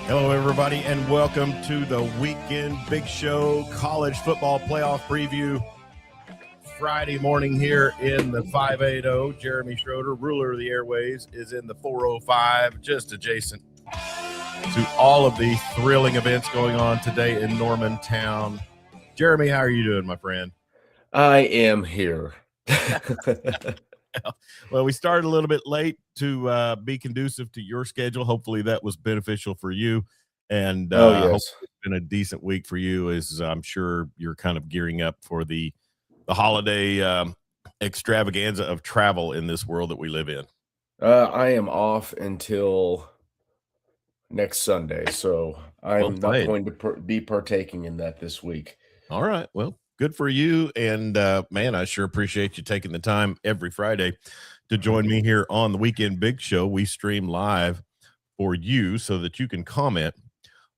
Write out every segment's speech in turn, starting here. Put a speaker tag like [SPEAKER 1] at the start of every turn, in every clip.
[SPEAKER 1] Hello, everybody, and welcome to the Weekend Big Show College Football Playoff Preview. Friday morning here in the 580. Jeremy Schroeder, ruler of the airways, is in the 405, just adjacent to all of the thrilling events going on today in Normantown. Jeremy, how are you doing, my friend?
[SPEAKER 2] I am here.
[SPEAKER 1] Well, we started a little bit late to be conducive to your schedule. Hopefully that was beneficial for you. And
[SPEAKER 2] yes,
[SPEAKER 1] hopefully it's been a decent week for you, as I'm sure you're kind of gearing up for the holiday extravaganza of travel in this world that we live in.
[SPEAKER 2] I am off until next Sunday, so I'm not going to be partaking in that this week.
[SPEAKER 1] All right. Well, good for you. And man, I sure appreciate you taking the time every Friday to join me here on the Weekend Big Show. We stream live for you so that you can comment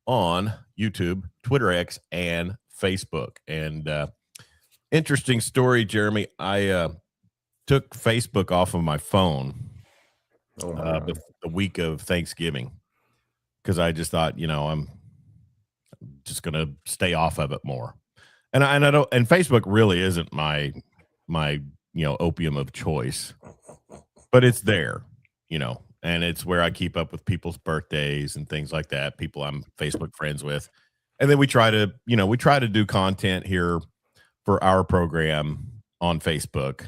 [SPEAKER 1] on YouTube, Twitter X, and Facebook. And interesting story, Jeremy. I took Facebook off of my phone the week of Thanksgiving because I just thought, I'm just going to stay off of it more. And I don't, and Facebook really isn't my opium of choice, but it's there, and it's where I keep up with people's birthdays and things like that, people I'm Facebook friends with. And then we try to do content here for our program on Facebook.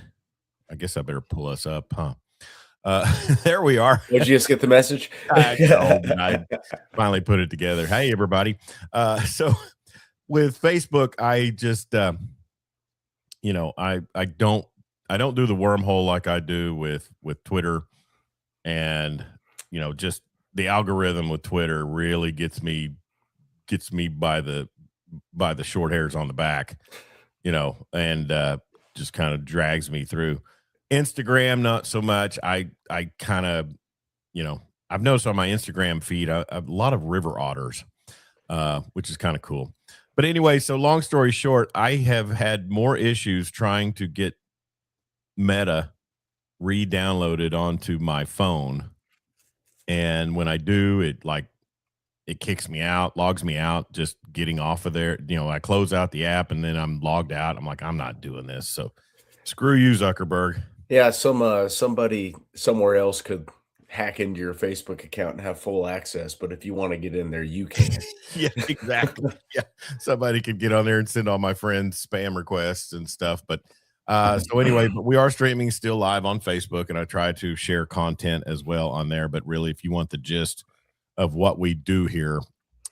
[SPEAKER 1] I guess I better pull us up, huh? There we are.
[SPEAKER 2] Did you just get the message?
[SPEAKER 1] I finally put it together. Hey, everybody. So with Facebook, I just, I don't do the wormhole like I do with Twitter. And, just the algorithm with Twitter really gets me by the short hairs on the back, and just kind of drags me through. Instagram, not so much. I kind of, I've noticed on my Instagram feed, a lot of river otters, which is kind of cool. But anyway, so long story short, I have had more issues trying to get Meta re-downloaded onto my phone. And when I do, it kicks me out, logs me out, just getting off of there. I close out the app and then I'm logged out. I'm like, I'm not doing this. So screw you, Zuckerberg.
[SPEAKER 2] Yeah, somebody somewhere else could hack into your Facebook account and have full access, but if you want to get in there, you can.
[SPEAKER 1] Yeah, exactly. Yeah, somebody could get on there and send all my friends spam requests and stuff. But so anyway, but we are streaming still live on Facebook, and I try to share content as well on there. But really, if you want the gist of what we do here,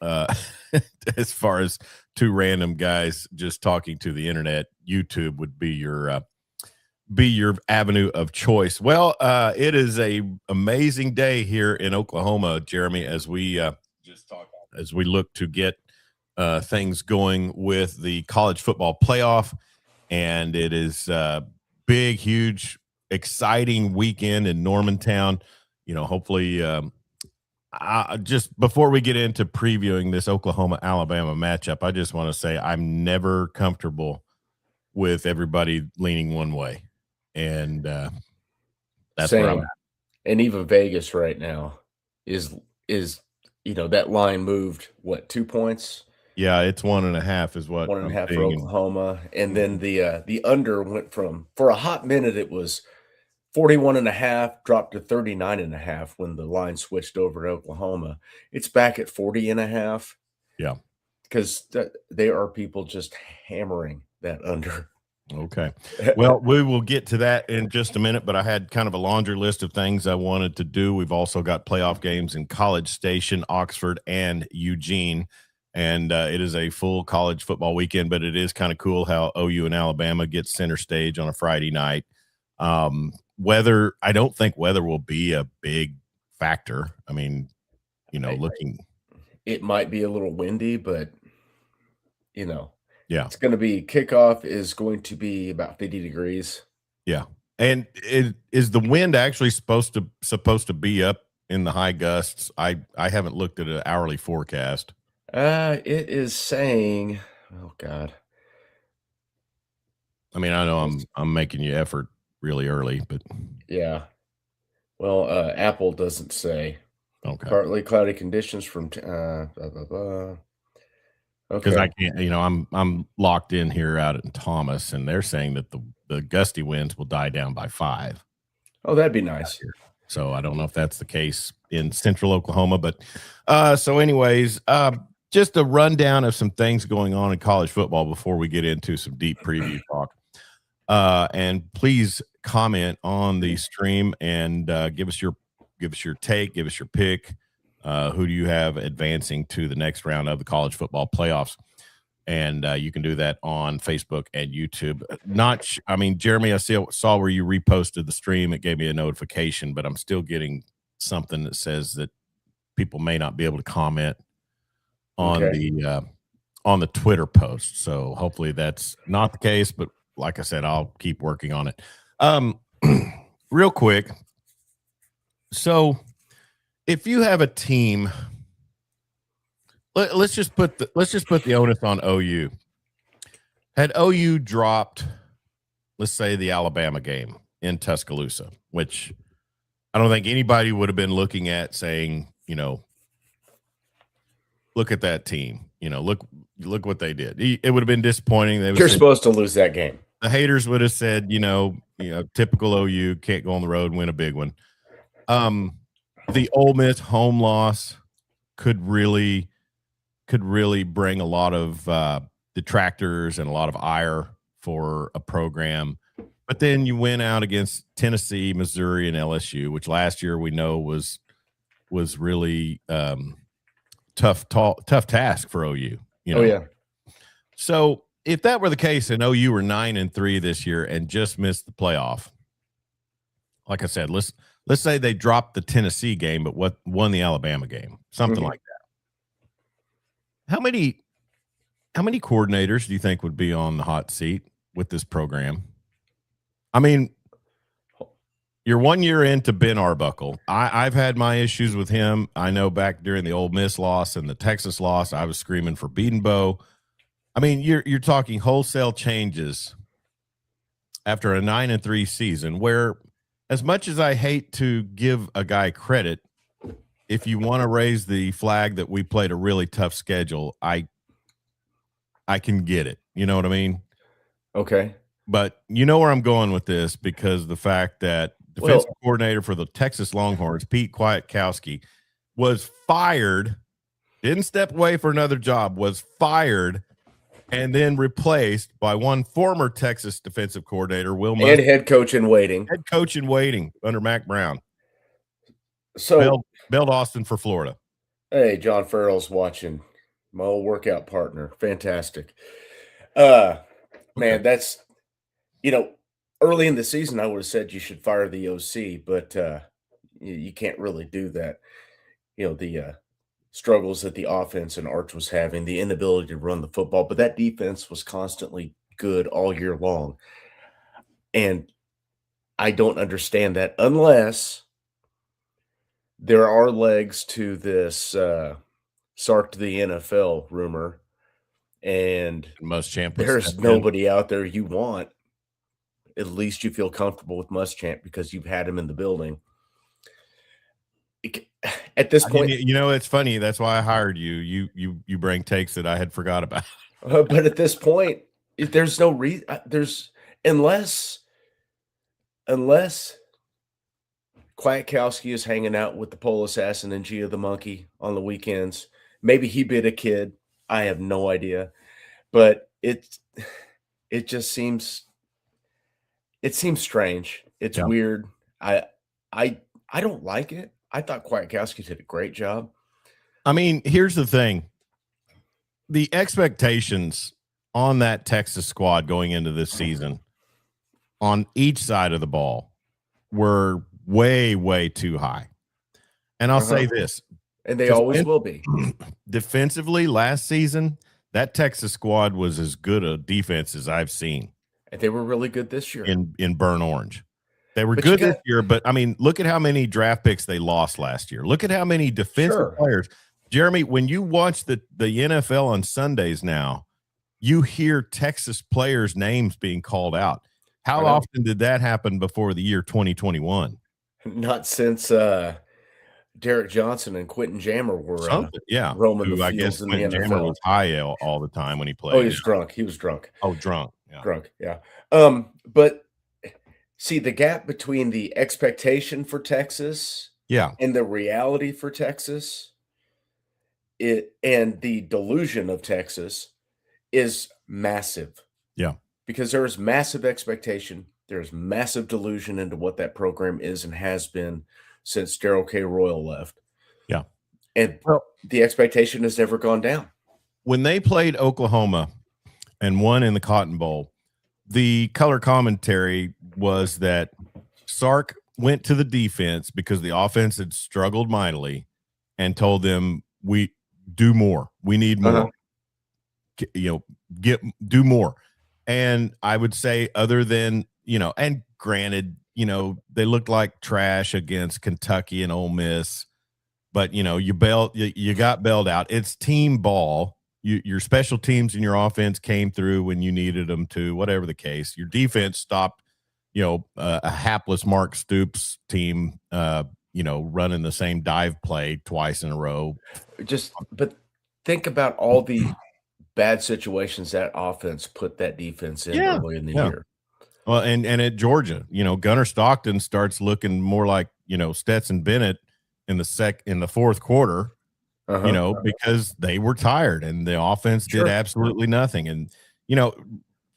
[SPEAKER 1] as far as two random guys just talking to the internet, YouTube would be your avenue of choice. Well, it is a amazing day here in Oklahoma, Jeremy, as we look to get things going with the college football playoff. And it is a big, huge, exciting weekend in Normantown. Hopefully, just before we get into previewing this Oklahoma-Alabama matchup, I just want to say I'm never comfortable with everybody leaning one way. And that's
[SPEAKER 2] Same.
[SPEAKER 1] where I'm at.
[SPEAKER 2] And even Vegas right now is that line moved 2 points?
[SPEAKER 1] Yeah, it's 1.5 is what
[SPEAKER 2] 1.5 for Oklahoma. And then the under went from, for a hot minute, it was 41.5, dropped to 39.5 when the line switched over to Oklahoma. It's back at 40.5.
[SPEAKER 1] Yeah.
[SPEAKER 2] Because there are people just hammering that under.
[SPEAKER 1] Okay. Well, we will get to that in just a minute, but I had kind of a laundry list of things I wanted to do. We've also got playoff games in College Station, Oxford, and Eugene. And it is a full college football weekend, but it is kind of cool how OU and Alabama get center stage on a Friday night. Weather, I don't think weather will be a big factor. I mean,
[SPEAKER 2] it might be a little windy, but
[SPEAKER 1] yeah,
[SPEAKER 2] it's going to be, kickoff is going to be about 50 degrees.
[SPEAKER 1] Yeah. And is the wind actually supposed to be up in the high gusts? I haven't looked at an hourly forecast.
[SPEAKER 2] It is saying, oh God.
[SPEAKER 1] I mean, I know I'm making you effort really early, but
[SPEAKER 2] yeah. Well, Apple doesn't say.
[SPEAKER 1] Okay.
[SPEAKER 2] Partly cloudy conditions from blah, blah, blah.
[SPEAKER 1] Because I
[SPEAKER 2] Okay.
[SPEAKER 1] can't, I'm locked in here out in Thomas, and they're saying that the gusty winds will die down by 5
[SPEAKER 2] Oh, that'd be nice.
[SPEAKER 1] here. So I don't know if that's the case in central Oklahoma, but so anyways, just a rundown of some things going on in college football before we get into some deep preview talk. And please comment on the stream and give us your take, give us your pick. Who do you have advancing to the next round of the college football playoffs? And you can do that on Facebook and YouTube. Jeremy, I saw where you reposted the stream. It gave me a notification, but I'm still getting something that says that people may not be able to comment on
[SPEAKER 2] Okay.
[SPEAKER 1] the Twitter post. So hopefully that's not the case. But like I said, I'll keep working on it. Real quick. So if you have a team. Let's just put the onus on OU. Had OU dropped, let's say, the Alabama game in Tuscaloosa, which I don't think anybody would have been looking at saying, look at that team. Look what they did. It would have been disappointing.
[SPEAKER 2] You're supposed to lose that game.
[SPEAKER 1] The haters would have said, typical OU, can't go on the road and win a big one. The Ole Miss home loss could really bring a lot of detractors and a lot of ire for a program. But then you went out against Tennessee, Missouri, and LSU, which last year we know was really tough task for OU.
[SPEAKER 2] Oh yeah.
[SPEAKER 1] So if that were the case, and OU were 9-3 this year and just missed the playoff, like I said, let's say they dropped the Tennessee game, but won the Alabama game, something like that. How many coordinators do you think would be on the hot seat with this program? I mean, you're 1 year into Ben Arbuckle. I've had my issues with him. I know back during the Ole Miss loss and the Texas loss, I was screaming for Beatenbow. I mean, you're talking wholesale changes after a 9-3 season, where as much as I hate to give a guy credit, if you want to raise the flag that we played a really tough schedule, I can get it. You know what I mean?
[SPEAKER 2] Okay.
[SPEAKER 1] But you know where I'm going with this, because the fact that defensive coordinator for the Texas Longhorns, Pete Kwiatkowski, was fired, didn't step away for another job, was fired, and then replaced by one former Texas defensive coordinator, Will Muschamp,
[SPEAKER 2] and head coach in waiting.
[SPEAKER 1] Head coach in waiting under Mac Brown.
[SPEAKER 2] So
[SPEAKER 1] bailed Austin for Florida.
[SPEAKER 2] Hey, John Farrell's watching. My old workout partner. Fantastic. Man, that's early in the season I would have said you should fire the OC, but you can't really do that. The struggles that the offense and Arch was having, the inability to run the football, but that defense was constantly good all year long. And I don't understand that unless there are legs to this Sark to the NFL rumor, and
[SPEAKER 1] Muschamp,
[SPEAKER 2] there's nobody out there you want. At least you feel comfortable with Muschamp because you've had him in the building. At this point,
[SPEAKER 1] it's funny. That's why I hired you. You bring takes that I had forgot about.
[SPEAKER 2] But at this point, there's no reason. Unless Kwiatkowski is hanging out with the pole assassin and Gia the monkey on the weekends. Maybe he bit a kid. I have no idea. But it just seems strange. It's weird. I don't like it. I thought Kwiatkowski did a great job.
[SPEAKER 1] I mean, here's the thing. The expectations on that Texas squad going into this season on each side of the ball were way, way too high. And I'll say this.
[SPEAKER 2] And they always will be.
[SPEAKER 1] Defensively, last season, that Texas squad was as good a defense as I've seen.
[SPEAKER 2] And they were really good this year.
[SPEAKER 1] In burnt orange. They were good this year, but I mean, look at how many draft picks they lost last year. Look at how many defensive players. Jeremy, when you watch the NFL on Sundays now, you hear Texas players' names being called out. How often did that happen before the year 2021?
[SPEAKER 2] Not since Derek Johnson and Quentin Jammer were
[SPEAKER 1] Something, yeah,
[SPEAKER 2] roaming the
[SPEAKER 1] who I guess
[SPEAKER 2] fields in the
[SPEAKER 1] Quentin Jammer
[SPEAKER 2] NFL.
[SPEAKER 1] was high all the time when he
[SPEAKER 2] Oh, he
[SPEAKER 1] played, yeah.
[SPEAKER 2] was drunk. He was drunk.
[SPEAKER 1] Oh, drunk, yeah.
[SPEAKER 2] Drunk. Yeah. But see the gap between the expectation for Texas
[SPEAKER 1] Yeah,
[SPEAKER 2] and the reality for Texas, it and the delusion of Texas is massive
[SPEAKER 1] yeah,
[SPEAKER 2] because there is massive expectation. There's massive delusion into what that program is and has been since Daryl K. Royal left.
[SPEAKER 1] yeah.
[SPEAKER 2] And
[SPEAKER 1] Well,
[SPEAKER 2] the expectation has never gone down.
[SPEAKER 1] when they played Oklahoma and won in the Cotton Bowl, the color commentary was that Sark went to the defense because the offense had struggled mightily and told them, we do more. We need
[SPEAKER 2] Uh-huh.
[SPEAKER 1] more. Do more. And I would say, other than, and granted, they looked like trash against Kentucky and Ole Miss, but you got bailed out. It's team ball. Your special teams and your offense came through when you needed them to, whatever the case. Your defense stopped, a hapless Mark Stoops team, running the same dive play twice in a row.
[SPEAKER 2] But think about all the bad situations that offense put that defense in
[SPEAKER 1] Yeah,
[SPEAKER 2] early in the
[SPEAKER 1] yeah.
[SPEAKER 2] year.
[SPEAKER 1] Well, and at Georgia, Gunnar Stockton starts looking more like, Stetson Bennett in the fourth quarter,
[SPEAKER 2] Uh-huh.
[SPEAKER 1] because they were tired and the offense did
[SPEAKER 2] Sure.
[SPEAKER 1] absolutely nothing. And, you know,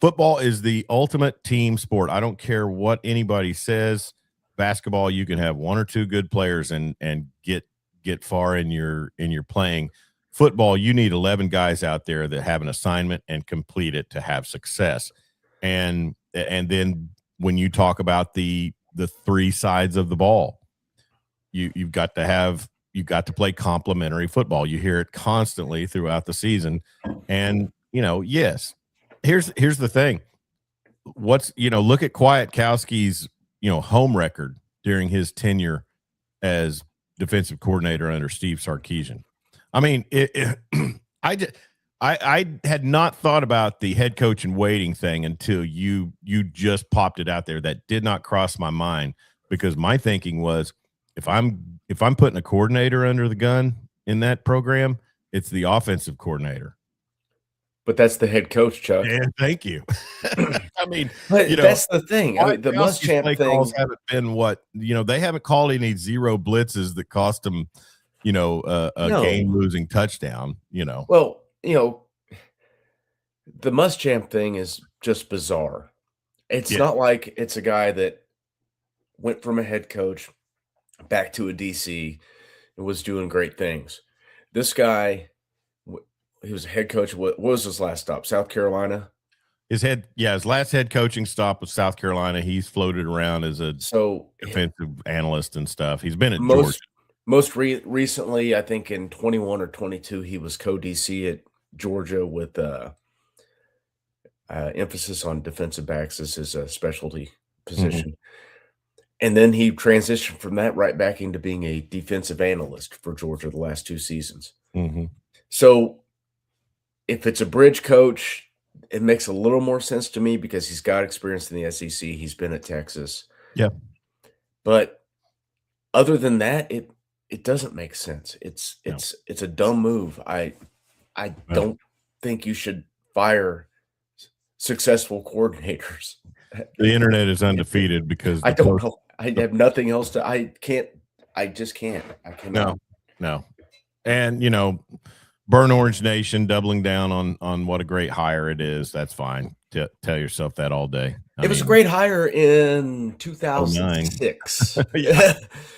[SPEAKER 1] football is the ultimate team sport. I don't care what anybody says. Basketball, you can have one or two good players and get far in your playing. Football, you need 11 guys out there that have an assignment and complete it to have success. And then when you talk about the three sides of the ball, you've got to play complementary football. You hear it constantly throughout the season. And, yes, here's the thing. Look at Kwiatkowski's, home record during his tenure as defensive coordinator under Steve Sarkisian. I mean, I had not thought about the head coach in waiting thing until you just popped it out there. That did not cross my mind, because my thinking was, if I'm putting a coordinator under the gun in that program, it's the offensive coordinator.
[SPEAKER 2] But that's the head coach, Chuck.
[SPEAKER 1] And thank you. I mean,
[SPEAKER 2] But that's the thing. I mean, the
[SPEAKER 1] Kwiatkowski's
[SPEAKER 2] Muschamp
[SPEAKER 1] play calls
[SPEAKER 2] thing.
[SPEAKER 1] haven't been they haven't called any zero blitzes that cost them, a
[SPEAKER 2] No.
[SPEAKER 1] game-losing touchdown.
[SPEAKER 2] Well, the Muschamp thing is just bizarre. It's
[SPEAKER 1] Yeah,
[SPEAKER 2] not like it's a guy that went from a head coach back to a DC and was doing great things. This guy, he was a head coach. What was his last stop? South Carolina.
[SPEAKER 1] his last head coaching stop was South Carolina. He's floated around as a
[SPEAKER 2] So
[SPEAKER 1] defensive analyst and stuff. He's been at Georgia.
[SPEAKER 2] Recently, I think in 21 or 22, he was co-DC at Georgia with emphasis on defensive backs as his specialty
[SPEAKER 1] Mhm,
[SPEAKER 2] position. And then he transitioned from that right back into being a defensive analyst for Georgia the last 2 seasons.
[SPEAKER 1] mhm.
[SPEAKER 2] So if it's a bridge coach, it makes a little more sense to me because he's got experience in the SEC. He's been at Texas.
[SPEAKER 1] Yeah.
[SPEAKER 2] But other than that, it doesn't make sense.
[SPEAKER 1] No.
[SPEAKER 2] It's a dumb move. I
[SPEAKER 1] Well,
[SPEAKER 2] don't think you should fire successful coordinators.
[SPEAKER 1] the internet is undefeated because
[SPEAKER 2] I
[SPEAKER 1] the
[SPEAKER 2] don't
[SPEAKER 1] post
[SPEAKER 2] know. I
[SPEAKER 1] the
[SPEAKER 2] have nothing else to I just can't. I cannot.
[SPEAKER 1] no. And, Burn Orange Nation doubling down on what a great hire it is. That's fine. Tell yourself that all day. I
[SPEAKER 2] It was a
[SPEAKER 1] mean,
[SPEAKER 2] great hire in
[SPEAKER 1] '09.
[SPEAKER 2] 2006
[SPEAKER 1] Yeah.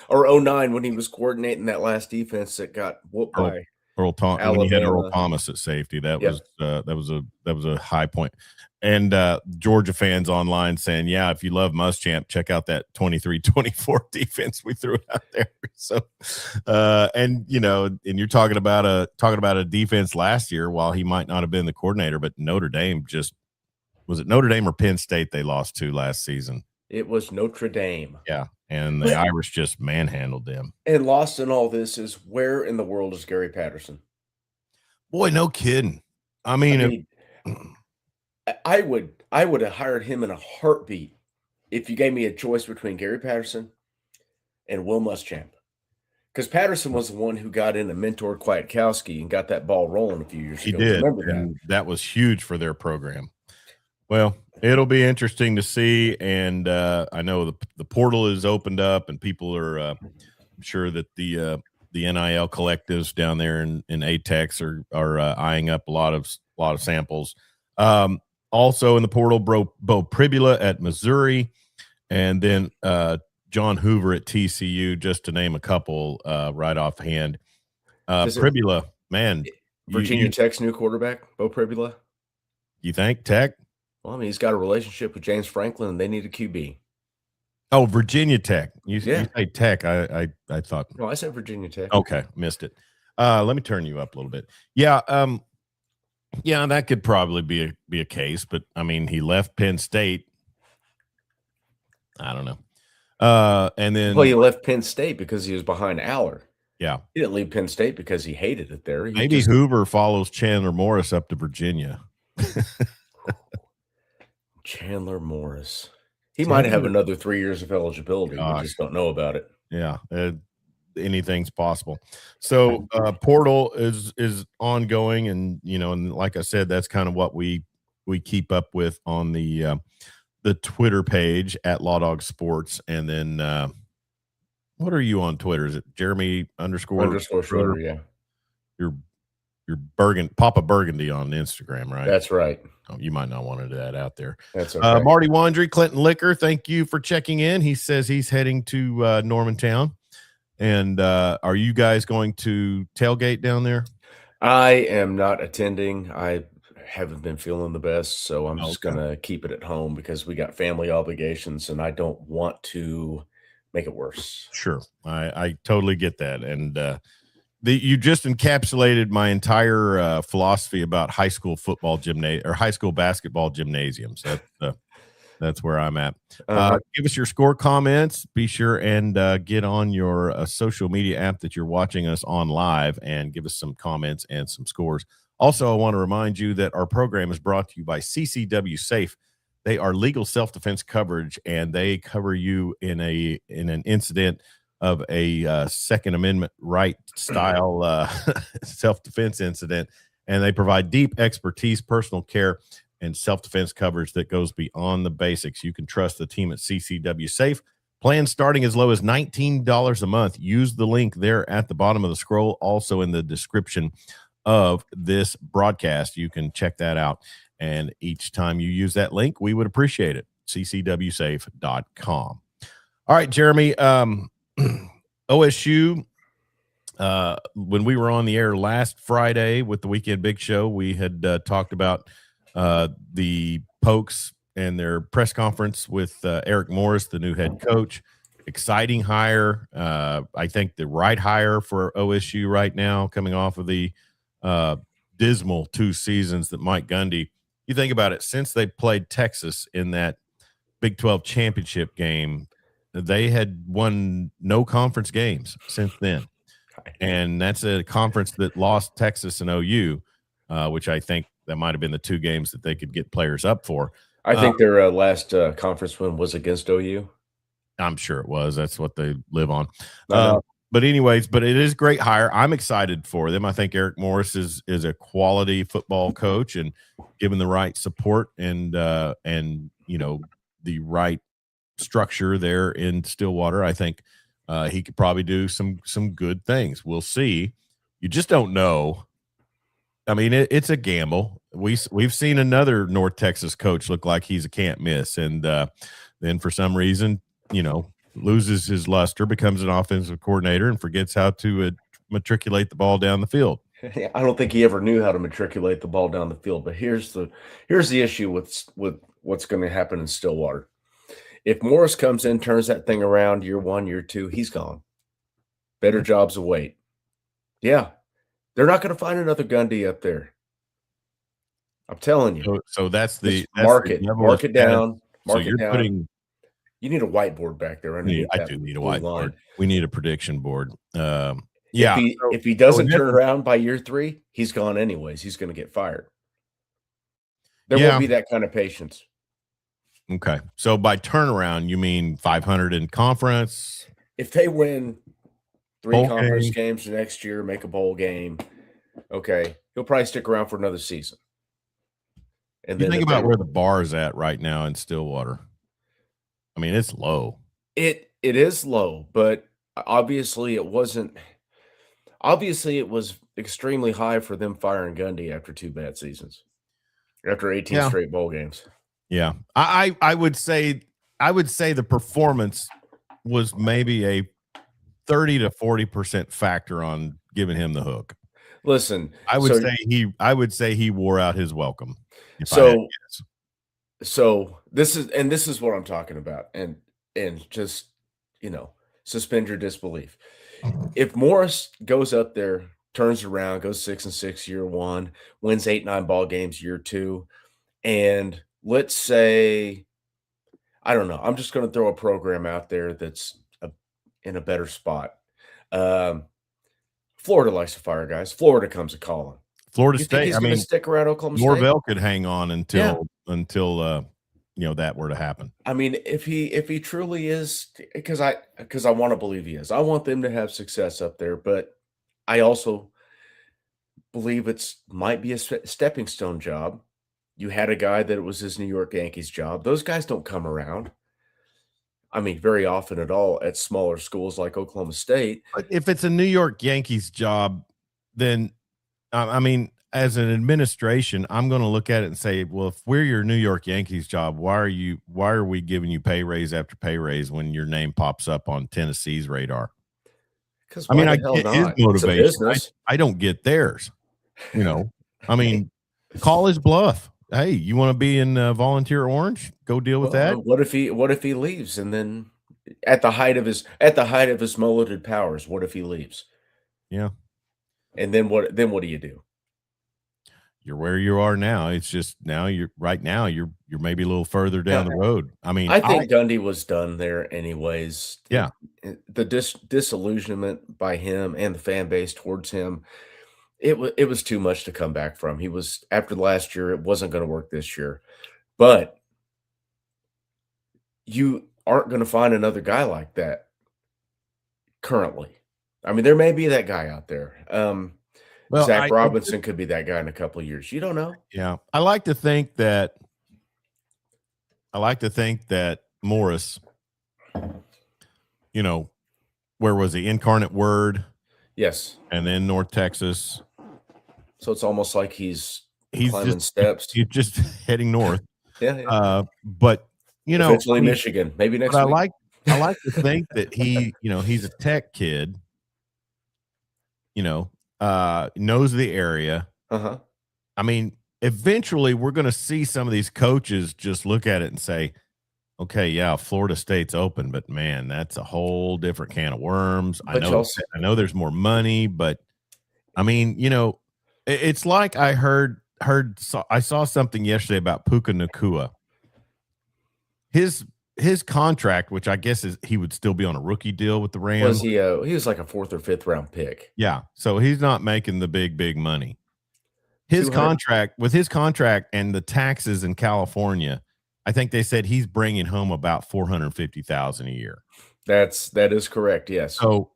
[SPEAKER 2] or '09 when he was coordinating that last defense that got whooped
[SPEAKER 1] Earl
[SPEAKER 2] by
[SPEAKER 1] When you had Earl
[SPEAKER 2] Alabama.
[SPEAKER 1] Thomas at safety, that
[SPEAKER 2] Yep.
[SPEAKER 1] was a high point. And Georgia fans online saying, yeah, if you love Muschamp, check out that 23-24 defense we threw out there. So and you're talking about a defense last year, while he might not have been the coordinator, but Notre Dame was it Notre Dame or Penn State they lost to last season?
[SPEAKER 2] It was Notre Dame.
[SPEAKER 1] Yeah. And the
[SPEAKER 2] But
[SPEAKER 1] Irish just manhandled them.
[SPEAKER 2] and lost in all this is where in the world is Gary Patterson?
[SPEAKER 1] Boy, no kidding. I
[SPEAKER 2] I
[SPEAKER 1] mean,
[SPEAKER 2] mean, I would have hired him in a heartbeat if you gave me a choice between Gary Patterson and Will Muschamp. Because Patterson was the one who got in and mentored Kwiatkowski and got that ball rolling a few years
[SPEAKER 1] He
[SPEAKER 2] ago. Do you
[SPEAKER 1] did,
[SPEAKER 2] remember that?
[SPEAKER 1] and that was huge for their program. Well, it'll be interesting to see, and I know the portal is opened up, and people are I'm sure that the NIL collectives down there in ATEX are eyeing up a lot of samples. Also in the portal, Bo Pribula at Missouri, and then John Hoover at TCU, just to name a couple right offhand. Pribula, man,
[SPEAKER 2] Virginia Tech's new quarterback, Bo Pribula.
[SPEAKER 1] You think Tech?
[SPEAKER 2] Well, I mean, he's got a relationship with James Franklin, and they need a QB.
[SPEAKER 1] Oh, Virginia Tech. You say Tech. I thought.
[SPEAKER 2] No, I said Virginia Tech.
[SPEAKER 1] Okay, missed it. Let me turn you up a little bit. Yeah, yeah, that could probably be a case, but I mean, he left Penn State. I don't know. And then
[SPEAKER 2] he left Penn State because he was behind Aller.
[SPEAKER 1] Yeah,
[SPEAKER 2] he didn't leave Penn State because he hated it there.
[SPEAKER 1] Maybe Hoover follows Chandler Morris up to Virginia.
[SPEAKER 2] Chandler Morris. He might have another 3 years of eligibility. We just don't know about it.
[SPEAKER 1] Yeah, anything's possible. So portal is ongoing, and and like I said, that's kind of what we keep up with on the Twitter page at Law Dog Sports, and then what are you on Twitter? Is it Jeremy _
[SPEAKER 2] Schroeder? Yeah,
[SPEAKER 1] you're Papa Burgundy on Instagram, right?
[SPEAKER 2] That's right.
[SPEAKER 1] Oh, you might not want to do that out there.
[SPEAKER 2] That's okay.
[SPEAKER 1] Marty Wandry, Clinton Liquor, thank you for checking in. He says he's heading to Normantown. And are you guys going to tailgate down there?
[SPEAKER 2] I am not attending. I haven't been feeling the best, so I'm just going to keep it at home because we got family obligations, and I don't want to make it worse.
[SPEAKER 1] Sure. I totally get that. And you just encapsulated my entire philosophy about high school football or high school basketball gymnasiums. That's where I'm at. Give us your score comments. Be sure and get on your social media app that you're watching us on live and give us some comments and some scores. Also, I want to remind you that our program is brought to you by CCW Safe. They are legal self-defense coverage, and they cover you in an incident of a Second Amendment right style self-defense incident, and they provide deep expertise, personal care, and self-defense coverage that goes beyond the basics. You can trust the team at CCW Safe. Plans starting as low as $19 a month. Use the link there at the bottom of the scroll, also in the description of this broadcast. You can check that out, and each time you use that link, we would appreciate it. ccwsafe.com. All right, Jeremy, OSU, when we were on the air last Friday with the Weekend Big Show, we had talked about the Pokes and their press conference with Eric Morris, the new head coach. Exciting hire. I think the right hire for OSU right now, coming off of the dismal 2 seasons that Mike Gundy, you think about it, since they played Texas in that Big 12 championship game, they had won no conference games since then. And that's a conference that lost Texas and OU, which I think that might have been the 2 games that they could get players up for.
[SPEAKER 2] I think their last conference win was against OU.
[SPEAKER 1] I'm sure it was. That's what they live on. But anyways, it is a great hire. I'm excited for them. I think Eric Morris is a quality football coach, and given the right support and the right structure there in Stillwater, I think he could probably do some good things. We'll see. You just don't know. I mean, it's a gamble. We've seen another North Texas coach look like he's a can't miss, and then for some reason, loses his luster, becomes an offensive coordinator, and forgets how to matriculate the ball down the field.
[SPEAKER 2] I don't think he ever knew how to matriculate the ball down the field. But here's the issue with what's going to happen in Stillwater. If Morris comes in, turns that thing around year 1, year 2, he's gone. Better jobs await. Yeah. They're not going to find another Gundy up there. I'm telling you.
[SPEAKER 1] So that's the
[SPEAKER 2] mark it down. Mark
[SPEAKER 1] it down.
[SPEAKER 2] You need a whiteboard back there.
[SPEAKER 1] I do need a whiteboard. Line. We need a prediction board. Yeah.
[SPEAKER 2] If he doesn't turn around by year 3, he's gone anyways. He's going to get fired. There won't be that kind of patience.
[SPEAKER 1] Okay. So by turnaround, you mean 500 in conference?
[SPEAKER 2] if they win 3
[SPEAKER 1] Bowl
[SPEAKER 2] conference
[SPEAKER 1] game.
[SPEAKER 2] games next year, make a bowl game, okay, he'll probably stick around for another season. And
[SPEAKER 1] You
[SPEAKER 2] then
[SPEAKER 1] think
[SPEAKER 2] if they
[SPEAKER 1] about where the bar is at right now in Stillwater. I mean, it's low.
[SPEAKER 2] it is low, but obviously it wasn't obviously it was extremely high for them firing Gundy after 2 bad seasons. After 18
[SPEAKER 1] Yeah.
[SPEAKER 2] straight bowl games.
[SPEAKER 1] Yeah. I would say the performance was maybe a 30 to 40% factor on giving him the hook.
[SPEAKER 2] Listen,
[SPEAKER 1] I would say he wore out his welcome. If I had to guess.
[SPEAKER 2] So this is what I'm talking about, and just, suspend your disbelief. If Morris goes up there, turns around, goes 6-6 year 1, wins 8, 9 ball games year 2, and let's say, I don't know, I'm just gonna throw a program out there that's in a better spot. Um, Florida likes to fire guys. Florida comes a calling.
[SPEAKER 1] Florida
[SPEAKER 2] You think
[SPEAKER 1] State,
[SPEAKER 2] he's
[SPEAKER 1] I
[SPEAKER 2] gonna
[SPEAKER 1] mean,
[SPEAKER 2] stick around Oklahoma State?
[SPEAKER 1] Norvell could hang on
[SPEAKER 2] Yeah.
[SPEAKER 1] until that were to happen.
[SPEAKER 2] I mean, if he truly is, because I wanna believe he is. I want them to have success up there, but I also believe might be a stepping stone job. You had a guy that it was his New York Yankees job. Those guys don't come around. I mean, very often at all at smaller schools like Oklahoma State.
[SPEAKER 1] But if it's a New York Yankees job, then I mean, as an administration, I'm going to look at it and say, well, if we're your New York Yankees job, why are we giving you pay raise after pay raise when your name pops up on Tennessee's radar?
[SPEAKER 2] Because
[SPEAKER 1] I mean,
[SPEAKER 2] why
[SPEAKER 1] I
[SPEAKER 2] the hell
[SPEAKER 1] get his
[SPEAKER 2] not? It's a
[SPEAKER 1] motivation.
[SPEAKER 2] business.
[SPEAKER 1] I don't get theirs. I mean, call his bluff. Hey, you want to be in Volunteer Orange? Go deal with that.
[SPEAKER 2] What if he leaves and then at the height of his mulleted powers, what if he leaves?
[SPEAKER 1] Yeah.
[SPEAKER 2] And then what do you do?
[SPEAKER 1] You're where you are now. It's just now you're maybe a little further down the road. I mean,
[SPEAKER 2] I think Gundy was done there anyways.
[SPEAKER 1] Yeah.
[SPEAKER 2] The disillusionment by him and the fan base towards him, it was too much to come back from. He was after last year, it wasn't going to work this year. But you aren't going to find another guy like that currently. I mean, there may be that guy out there.
[SPEAKER 1] Well,
[SPEAKER 2] Zach Robinson could be that guy in a couple of years. You don't know.
[SPEAKER 1] Yeah. I like to think that Morris, where was he? Incarnate Word.
[SPEAKER 2] Yes.
[SPEAKER 1] And then North Texas.
[SPEAKER 2] So it's almost like he's climbing steps.
[SPEAKER 1] He's just heading north.
[SPEAKER 2] Yeah.
[SPEAKER 1] But
[SPEAKER 2] eventually Michigan, maybe next week.
[SPEAKER 1] I like to think that he's a tech kid, knows the area.
[SPEAKER 2] Uh-huh.
[SPEAKER 1] I mean, eventually we're going to see some of these coaches just look at it and say, okay, yeah, Florida State's open, but man, that's a whole different can of worms. I know there's more money, but I mean, it's like I I saw something yesterday about Puka Nacua. His contract, which I guess is he would still be on a rookie deal with the Rams.
[SPEAKER 2] Was he was like a 4th or 5th round pick.
[SPEAKER 1] Yeah. So he's not making the big money. His contract and the taxes in California, I think they said he's bringing home about $450,000 a year.
[SPEAKER 2] That is correct. Yes.
[SPEAKER 1] So,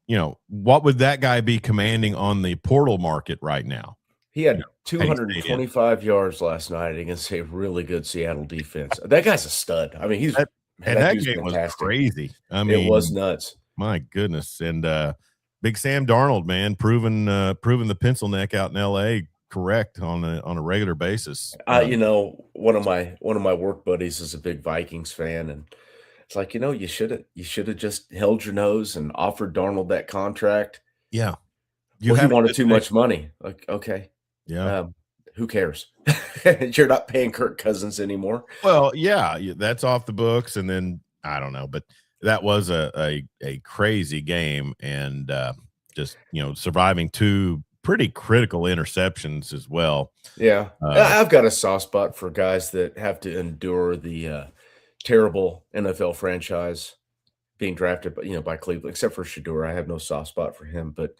[SPEAKER 1] what would that guy be commanding on the portal market right now?
[SPEAKER 2] He had 225 yards last night against a really good Seattle defense. That guy's a stud. I mean, that game was
[SPEAKER 1] crazy. I mean,
[SPEAKER 2] it was nuts.
[SPEAKER 1] My goodness. And Big Sam Darnold, man, proving the pencil neck out in LA correct on a regular basis.
[SPEAKER 2] One of my work buddies is a big Vikings fan, and it's like, you should have just held your nose and offered Darnold that contract.
[SPEAKER 1] Yeah.
[SPEAKER 2] He wanted too much money. Like, okay.
[SPEAKER 1] Yeah.
[SPEAKER 2] Who cares? You're not paying Kirk Cousins anymore.
[SPEAKER 1] Well, yeah, that's off the books. And then I don't know, but that was a crazy game, and just surviving 2 pretty critical interceptions as well.
[SPEAKER 2] Yeah, I've got a soft spot for guys that have to endure the terrible NFL franchise being drafted, by Cleveland. Except for Shedeur, I have no soft spot for him. But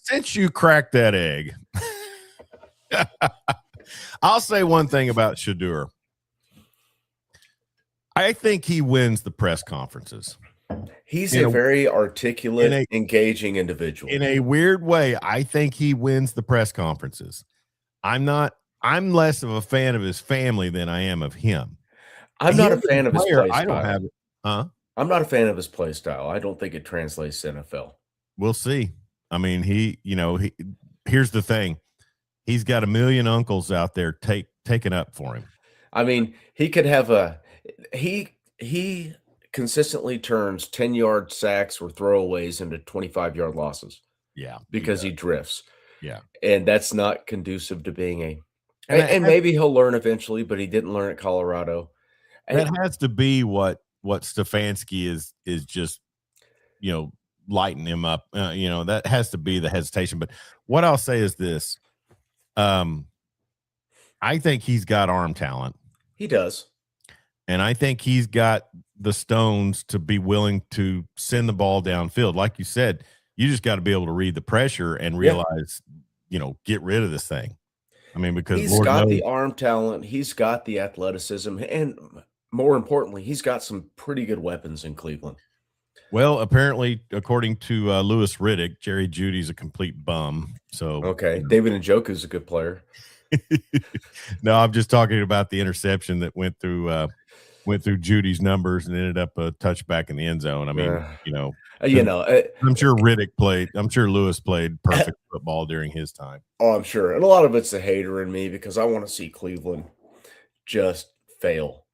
[SPEAKER 1] since you cracked that egg, I'll say one thing about Shedeur. I think he wins the press conferences.
[SPEAKER 2] He's
[SPEAKER 1] In
[SPEAKER 2] a
[SPEAKER 1] a
[SPEAKER 2] very
[SPEAKER 1] in
[SPEAKER 2] articulate,
[SPEAKER 1] a
[SPEAKER 2] engaging individual.
[SPEAKER 1] in a weird way, I think he wins the press conferences. I'm less of a fan of his family than I am of him.
[SPEAKER 2] I'm not
[SPEAKER 1] Him
[SPEAKER 2] a
[SPEAKER 1] as
[SPEAKER 2] fan of
[SPEAKER 1] a
[SPEAKER 2] his
[SPEAKER 1] player,
[SPEAKER 2] play
[SPEAKER 1] I don't
[SPEAKER 2] style.
[SPEAKER 1] have it. Huh?
[SPEAKER 2] I'm not a fan of his play style. I don't think it translates to NFL.
[SPEAKER 1] We'll see. I mean, here's the thing. He's got a million uncles out there taking up for him.
[SPEAKER 2] I mean, he could have a he consistently turns 10-yard sacks or throwaways into 25-yard losses
[SPEAKER 1] Yeah, he
[SPEAKER 2] because
[SPEAKER 1] does.
[SPEAKER 2] he drifts,
[SPEAKER 1] Yeah.
[SPEAKER 2] and that's not conducive to being
[SPEAKER 1] And
[SPEAKER 2] and maybe he'll learn eventually, but he didn't learn at Colorado.
[SPEAKER 1] that
[SPEAKER 2] I
[SPEAKER 1] has to be what Stefanski is just, you know, lighting him up. That has to be the hesitation. But what I'll say is this. Um, I think he's got arm talent,
[SPEAKER 2] He does.
[SPEAKER 1] and I think he's got the stones to be willing to send the ball downfield. Like you said, you just got to be able to read the pressure and
[SPEAKER 2] Yeah.
[SPEAKER 1] realize, get rid of this thing. I mean, because
[SPEAKER 2] He's
[SPEAKER 1] Lord
[SPEAKER 2] got
[SPEAKER 1] knows.
[SPEAKER 2] the arm talent, he's got the athleticism, and more importantly, he's got some pretty good weapons in Cleveland.
[SPEAKER 1] Well, apparently, according to Louis Riddick, Jerry Judy's a complete bum. So,
[SPEAKER 2] Okay, David Njoku's a good player.
[SPEAKER 1] no, I'm just talking about the interception that went through Judy's numbers and ended up a touchback in the end zone. I mean, I'm sure Riddick played. I'm sure Lewis played perfect football during his time.
[SPEAKER 2] Oh, I'm sure, and a lot of it's the hater in me because I want to see Cleveland just fail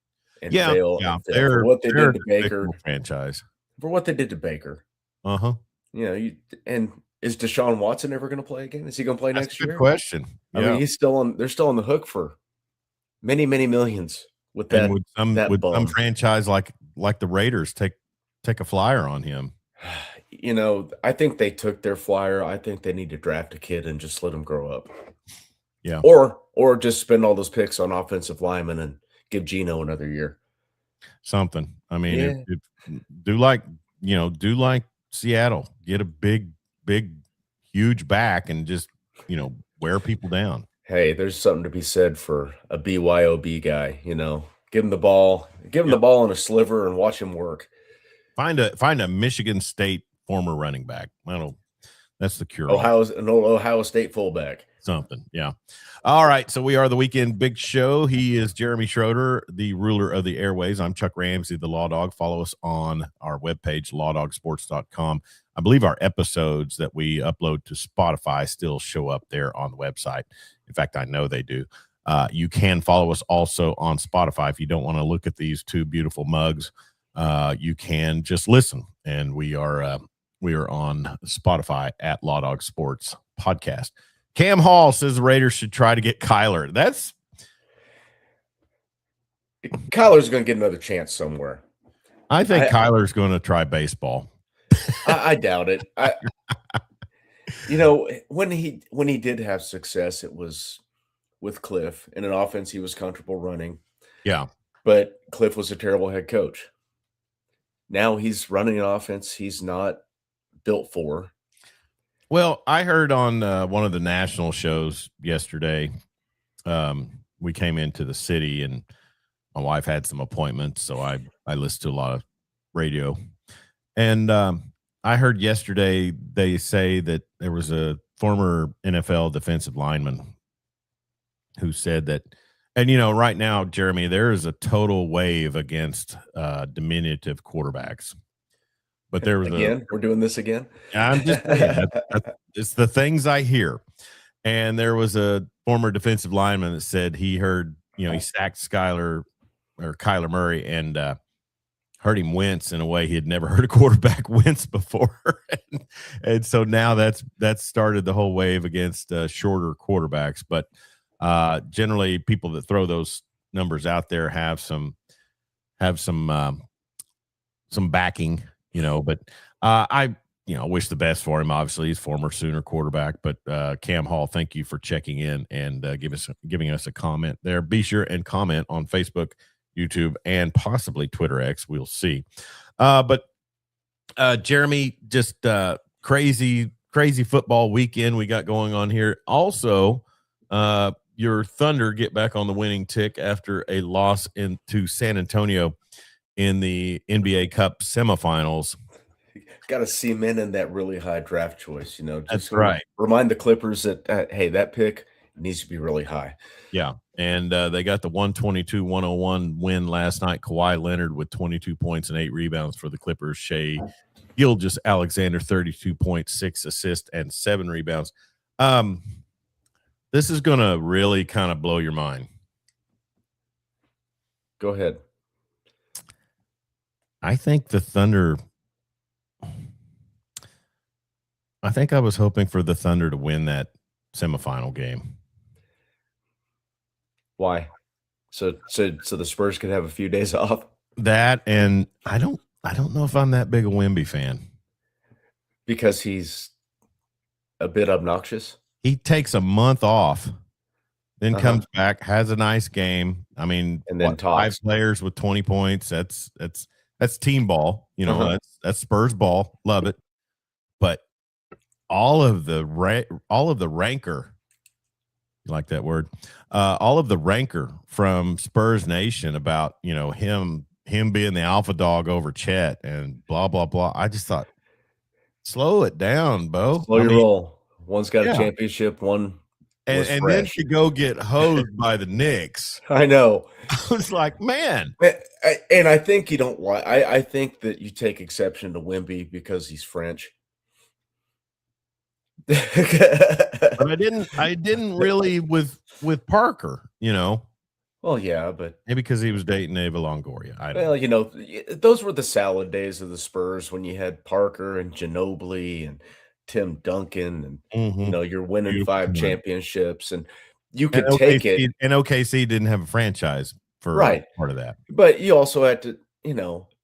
[SPEAKER 2] and
[SPEAKER 1] Yeah,
[SPEAKER 2] fail
[SPEAKER 1] yeah,
[SPEAKER 2] and fail for
[SPEAKER 1] they're
[SPEAKER 2] what they
[SPEAKER 1] they're a
[SPEAKER 2] did to Baker.
[SPEAKER 1] despicable franchise.
[SPEAKER 2] For what they did to Baker,
[SPEAKER 1] Uh-huh.
[SPEAKER 2] and is Deshaun Watson ever going to play again? Is he going to play
[SPEAKER 1] That's
[SPEAKER 2] next
[SPEAKER 1] a good
[SPEAKER 2] year?
[SPEAKER 1] question.
[SPEAKER 2] I mean,
[SPEAKER 1] Yeah,
[SPEAKER 2] he's still on. They're still on the hook for many, many millions with
[SPEAKER 1] and
[SPEAKER 2] that
[SPEAKER 1] would some
[SPEAKER 2] bum.
[SPEAKER 1] franchise like the Raiders take a flyer on him?
[SPEAKER 2] I think they took their flyer. I think they need to draft a kid and just let him grow up.
[SPEAKER 1] Yeah.
[SPEAKER 2] Or just spend all those picks on offensive linemen and give Geno another year.
[SPEAKER 1] Something. I mean,
[SPEAKER 2] Yeah.
[SPEAKER 1] do like Seattle, get a big, huge back and just, wear people down.
[SPEAKER 2] Hey, there's something to be said for a BYOB guy, Give him the ball, the ball in a sliver and watch him work.
[SPEAKER 1] Find a Michigan State former running back. I don't know. That's the cure-all.
[SPEAKER 2] An old Ohio State fullback.
[SPEAKER 1] Something. Yeah. All right. So we are the Weekend Big Show. He is Jeremy Schroeder, the ruler of the airways. I'm Chuck Ramsey, the Law Dog. Follow us on our webpage, lawdogsports.com. I believe our episodes that we upload to Spotify still show up there on the website. In fact, I know they do. You can follow us also on Spotify. If you don't want to look at these two beautiful mugs, you can just listen. And we are on Spotify at Law Dog Sports Podcast. Cam Hall says the Raiders should try to get Kyler.
[SPEAKER 2] Kyler's going to get another chance somewhere.
[SPEAKER 1] I think Kyler's going to try baseball.
[SPEAKER 2] I doubt it. When he did have success, it was with Cliff in an offense he was comfortable running.
[SPEAKER 1] Yeah.
[SPEAKER 2] But Cliff was a terrible head coach. Now he's running an offense he's not built for.
[SPEAKER 1] Well, I heard on one of the national shows yesterday, we came into the city and my wife had some appointments, so I listened to a lot of radio. And I heard yesterday they say that there was a former NFL defensive lineman who said that, and right now, Jeremy, there is a total wave against diminutive quarterbacks. But there was
[SPEAKER 2] we're doing this again.
[SPEAKER 1] I'm just saying it's the things I hear. And there was a former defensive lineman that said he heard, he sacked Kyler Murray and heard him wince in a way he had never heard a quarterback wince before. and so now that's started the whole wave against shorter quarterbacks. But generally people that throw those numbers out there have some backing, but I wish the best for him. Obviously, he's former Sooner quarterback. But Cam Hall, thank you for checking in and giving us a comment there. Be sure and comment on Facebook, YouTube, and possibly Twitter X. We'll see. But Jeremy, just crazy football weekend we got going on here. Also, your Thunder get back on the winning tick after a loss to San Antonio. in the NBA Cup semifinals.
[SPEAKER 2] Got to cement in that really high draft choice,
[SPEAKER 1] That's
[SPEAKER 2] just to
[SPEAKER 1] right.
[SPEAKER 2] remind the Clippers that, hey, that pick needs to be really high.
[SPEAKER 1] Yeah, and they got the 122-101 win last night. Kawhi Leonard with 22 points and 8 rebounds for the Clippers. Shea Gilgeous-Alexander, 32 points, 6 assists, and 7 rebounds. This is going to really kind of blow your mind.
[SPEAKER 2] Go ahead.
[SPEAKER 1] I think the Thunder – I think I was hoping for the Thunder to win that semifinal game.
[SPEAKER 2] Why? So the Spurs could have a few days off?
[SPEAKER 1] That, and I don't know if I'm that big a Wemby fan.
[SPEAKER 2] Because he's a bit obnoxious?
[SPEAKER 1] He takes a month off, then comes back, has a nice game. I mean,
[SPEAKER 2] And then
[SPEAKER 1] 5
[SPEAKER 2] talks.
[SPEAKER 1] players with 20 points. That's team ball. That's Spurs ball. Love it. But all of the rancor, you like that word? All of the rancor from Spurs Nation about, him being the alpha dog over Chet and blah, blah, blah. I just thought, slow it down, Bo.
[SPEAKER 2] Slow your roll. One's got a championship, one was
[SPEAKER 1] and
[SPEAKER 2] fresh.
[SPEAKER 1] then to go get hosed by the Knicks.
[SPEAKER 2] I know.
[SPEAKER 1] I was like, man.
[SPEAKER 2] And I think you don't like. I think that you take exception to Wemby because he's French.
[SPEAKER 1] But I didn't really with Parker,
[SPEAKER 2] Well, yeah, but
[SPEAKER 1] maybe because he was dating Ava Longoria. I don't
[SPEAKER 2] well, those were the salad days of the Spurs when you had Parker and Ginobili and Tim Duncan and you're winning
[SPEAKER 1] Beautiful
[SPEAKER 2] 5
[SPEAKER 1] time.
[SPEAKER 2] championships and you could take it.
[SPEAKER 1] And OKC didn't have a franchise for
[SPEAKER 2] right
[SPEAKER 1] part of that.
[SPEAKER 2] But you also had to,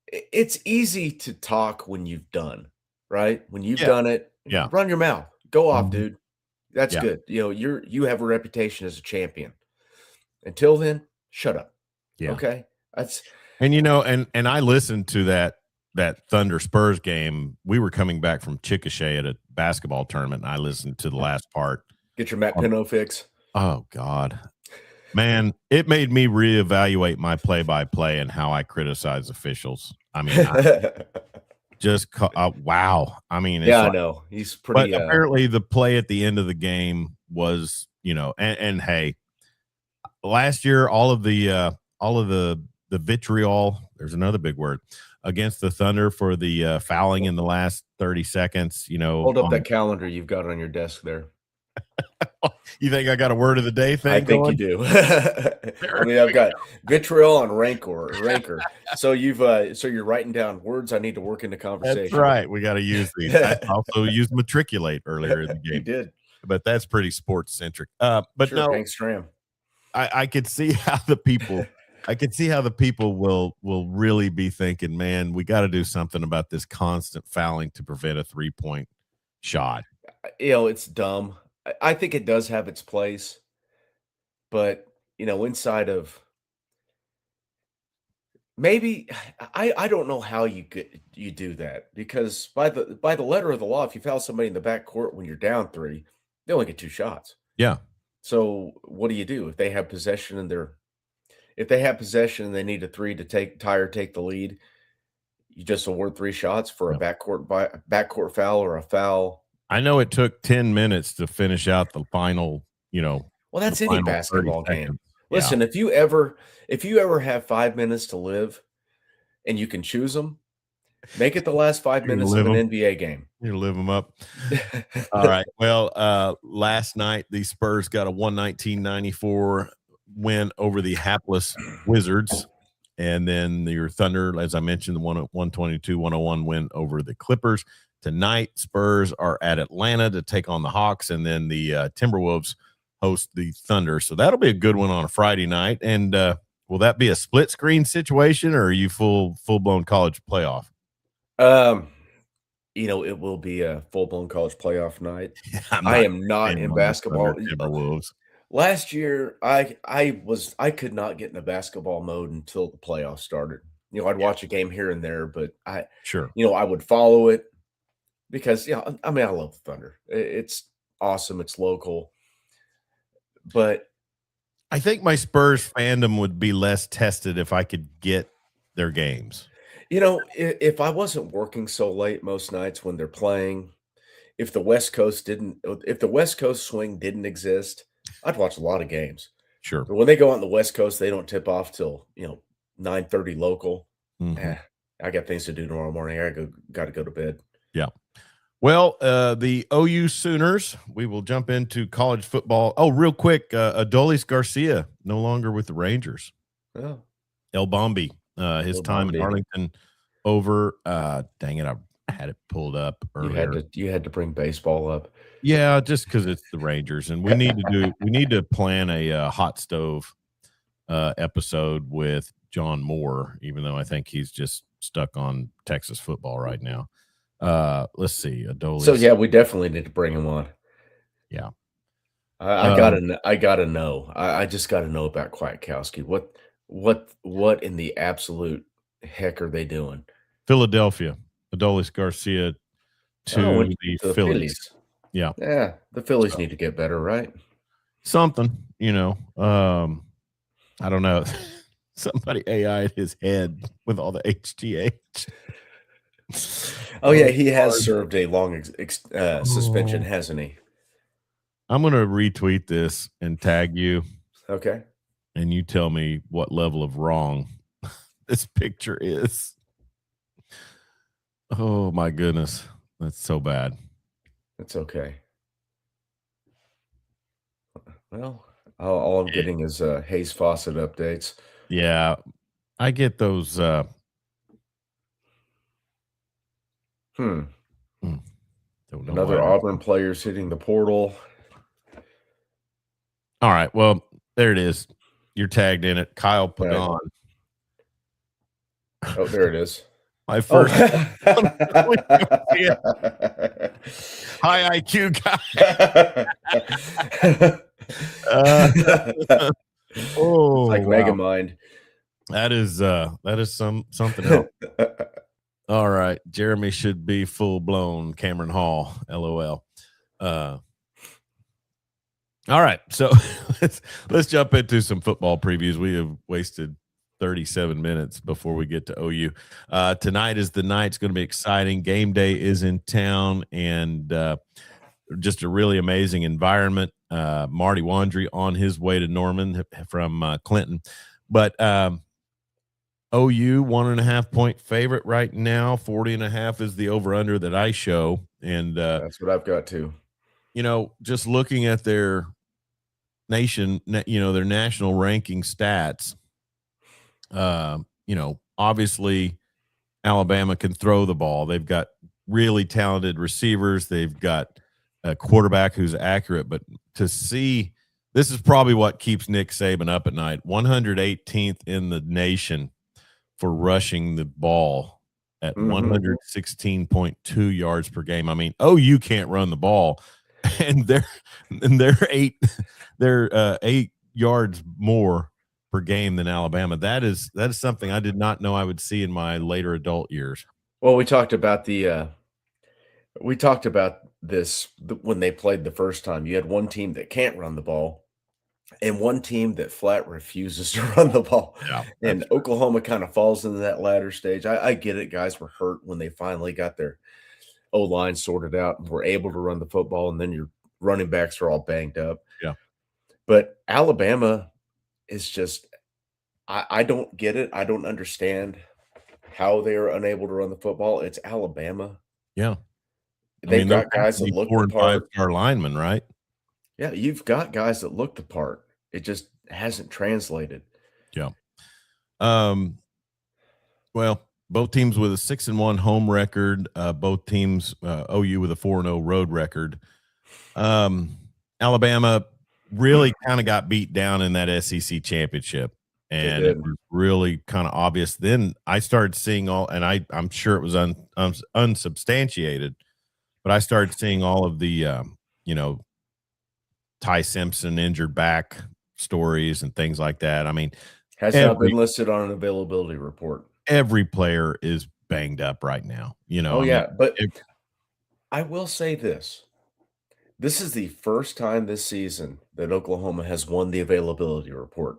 [SPEAKER 2] it's easy to talk when you've done, right? When you've done it, run your mouth. Go off, dude. That's good. You have a reputation as a champion. Until then, shut up.
[SPEAKER 1] Yeah.
[SPEAKER 2] Okay.
[SPEAKER 1] And and I listened to that Thunder Spurs game. We were coming back from Chickasha at a basketball tournament, and I listened to the last part.
[SPEAKER 2] Get your Matt Pinot fix.
[SPEAKER 1] Oh God. Man, it made me reevaluate my play-by-play and how I criticize officials. I mean, wow. I mean, it's
[SPEAKER 2] I know he's pretty.
[SPEAKER 1] But apparently, the play at the end of the game was, and hey, last year all of the vitriol. There's another big word against the Thunder for the fouling in the last 30 seconds.
[SPEAKER 2] Hold up that calendar you've got on your desk there.
[SPEAKER 1] You think I got a word of the day thing?
[SPEAKER 2] I think you do. I mean, I've got vitriol and rancor. So you're writing down words I need to work into conversation.
[SPEAKER 1] That's right. We got to use these. I also used matriculate earlier in the game.
[SPEAKER 2] You did,
[SPEAKER 1] but that's pretty sports centric. But
[SPEAKER 2] sure,
[SPEAKER 1] no,
[SPEAKER 2] Hank Stram.
[SPEAKER 1] I could see how the people. I could see how the people will really be thinking, man, we got to do something about this constant fouling to prevent a 3-point shot.
[SPEAKER 2] It's dumb. I think it does have its place, but inside of maybe I don't know how you do that because by the letter of the law, if you foul somebody in the backcourt when you're down 3, they only get 2 shots.
[SPEAKER 1] Yeah.
[SPEAKER 2] So what do? If they have possession and they need a 3 to take the lead, you just award 3 shots for a backcourt foul or a foul.
[SPEAKER 1] I know it took 10 minutes to finish out the final,
[SPEAKER 2] Well, that's any basketball game. Listen, if you ever have 5 minutes to live and you can choose them, make it the last 5 minutes of an NBA game.
[SPEAKER 1] You live them up. All right. Well, last night the Spurs got a 119-94 win over the hapless Wizards. And then your Thunder, as I mentioned, the 122-101 win over the Clippers. Tonight, Spurs are at Atlanta to take on the Hawks, and then the Timberwolves host the Thunder. So that'll be a good one on a Friday night. And will that be a split screen situation, or are you full-blown college playoff?
[SPEAKER 2] It will be a full-blown college playoff night. I am not in basketball.
[SPEAKER 1] Timberwolves.
[SPEAKER 2] Last year, I could not get in a basketball mode until the playoffs started. I'd watch a game here and there, but I would follow it because I love the Thunder. It's awesome. It's local. But
[SPEAKER 1] I think my Spurs fandom would be less tested if I could get their games.
[SPEAKER 2] If I wasn't working so late most nights when they're playing, if the West Coast swing didn't exist, I'd watch a lot of games.
[SPEAKER 1] Sure.
[SPEAKER 2] But when they go out on the West Coast, they don't tip off till 9:30 local.
[SPEAKER 1] Mhm.
[SPEAKER 2] Eh, I got things to do tomorrow morning. Got to go to bed.
[SPEAKER 1] Yeah. Well, the OU Sooners, we will jump into college football. Oh, real quick, Adolis Garcia, no longer with the Rangers.
[SPEAKER 2] Oh,
[SPEAKER 1] El Bombi, his
[SPEAKER 2] El
[SPEAKER 1] time in
[SPEAKER 2] Bombi.
[SPEAKER 1] Arlington over. Dang it, I had it pulled up
[SPEAKER 2] You
[SPEAKER 1] earlier.
[SPEAKER 2] had to bring baseball up.
[SPEAKER 1] Yeah, just because it's the Rangers, and we need to plan a hot stove episode with John Moore, even though I think he's just stuck on Texas football right now. Let's see, Adolis.
[SPEAKER 2] So yeah, we definitely need to bring him on.
[SPEAKER 1] Yeah.
[SPEAKER 2] I gotta know. I just gotta know about Kwiatkowski. What in the absolute heck are they doing?
[SPEAKER 1] Philadelphia, Adolis Garcia to
[SPEAKER 2] Went
[SPEAKER 1] the
[SPEAKER 2] to the
[SPEAKER 1] Phillies.
[SPEAKER 2] Phillies.
[SPEAKER 1] Yeah.
[SPEAKER 2] Yeah, the Phillies need to get better, right?
[SPEAKER 1] Something, I don't know. Somebody AI'd his head with all the HGH.
[SPEAKER 2] Oh yeah, he has served a long suspension,
[SPEAKER 1] Oh.
[SPEAKER 2] hasn't he?
[SPEAKER 1] I'm going to retweet this and tag you,
[SPEAKER 2] Okay.
[SPEAKER 1] and you tell me what level of wrong this picture is. Oh my goodness. That's so bad.
[SPEAKER 2] That's okay. Well, all I'm getting is Hayes Fawcett updates.
[SPEAKER 1] Yeah. I get those
[SPEAKER 2] Hmm.
[SPEAKER 1] don't know
[SPEAKER 2] Another
[SPEAKER 1] why.
[SPEAKER 2] Auburn player's hitting the portal.
[SPEAKER 1] All right. Well, there it is. You're tagged in it. Kyle Pagan.
[SPEAKER 2] Oh, there it is.
[SPEAKER 1] My first high IQ guy. Oh,
[SPEAKER 2] like
[SPEAKER 1] wow.
[SPEAKER 2] Megamind.
[SPEAKER 1] That is something else. All right. Jeremy should be full blown Cameron Hall. LOL. All right. So let's jump into some football previews. We have wasted 37 minutes before we get to OU. Tonight is the night. It's going to be exciting. Game day is in town, and just a really amazing environment. Marty Wandry on his way to Norman from Clinton. But OU 1.5 point favorite right now. 40.5 is the over under that I show. And
[SPEAKER 2] that's what I've got too.
[SPEAKER 1] Just looking at their their national ranking stats, obviously Alabama can throw the ball. They've got really talented receivers. They've got a quarterback who's accurate, but to see, this is probably what keeps Nick Saban up at night. 118th in the nation for rushing the ball at 116.2 yards per game. I mean, OU can't run the ball, and they're 8 yards more per game than Alabama. That is something I did not know I would see in my later adult years.
[SPEAKER 2] Well, we talked about this when they played the first time. You had one team that can't run the ball and one team that flat refuses to run the ball.
[SPEAKER 1] Yeah,
[SPEAKER 2] and Oklahoma kind of falls into that latter stage. I get it. Guys were hurt when they finally got their O-line sorted out and were able to run the football, and then your running backs are all banged up.
[SPEAKER 1] Yeah.
[SPEAKER 2] But Alabama is just I don't get it. I don't understand how they are unable to run the football. It's Alabama.
[SPEAKER 1] Yeah.
[SPEAKER 2] They've got guys that look the part.
[SPEAKER 1] 4-5-star linemen, right?
[SPEAKER 2] Yeah, you've got guys that look the part. It just hasn't translated.
[SPEAKER 1] Yeah. Well, both teams with a 6-1 home record. Both teams, OU with a 4-0 road record. Alabama really kind of got beat down in that SEC championship, and it was really kind of obvious. Then I started seeing and I'm sure it was unsubstantiated, but I started seeing all of the Ty Simpson injured back stories and things like that. I mean,
[SPEAKER 2] has not been listed on an availability report.
[SPEAKER 1] Every player is banged up right now.
[SPEAKER 2] But I will say this. This is the first time this season that Oklahoma has won the availability report.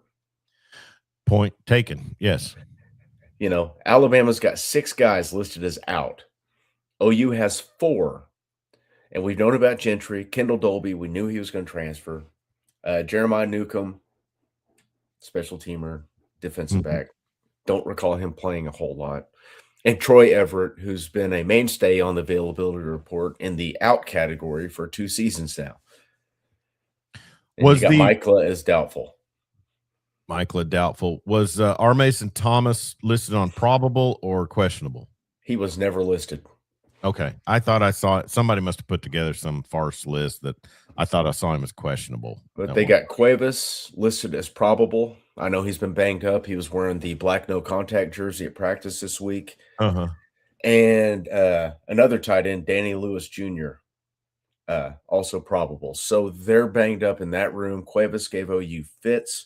[SPEAKER 1] Point taken. Yes.
[SPEAKER 2] Alabama's got 6 guys listed as out. OU has 4, and we've known about Gentry. Kendall Dolby, we knew he was going to transfer. Jeremiah Newcomb, special teamer, defensive
[SPEAKER 1] Mhm.
[SPEAKER 2] back. Don't recall him playing a whole lot. And Troy Everett, who's been a mainstay on the availability report in the out category for 2 seasons now. And you
[SPEAKER 1] Was
[SPEAKER 2] got
[SPEAKER 1] the
[SPEAKER 2] Michael as doubtful.
[SPEAKER 1] Michael doubtful? Was R. Mason Thomas listed on probable or questionable?
[SPEAKER 2] He was never listed.
[SPEAKER 1] Okay. I thought I saw it. Somebody must have put together some farce list that I thought I saw him as questionable.
[SPEAKER 2] But
[SPEAKER 1] at
[SPEAKER 2] they
[SPEAKER 1] one.
[SPEAKER 2] got Cuevas listed as probable. I know he's been banged up. He was wearing the black no contact jersey at practice this week.
[SPEAKER 1] Uh-huh.
[SPEAKER 2] And another tight end, Danny Lewis Jr., also probable. So they're banged up in that room. Cuevas gave OU fits.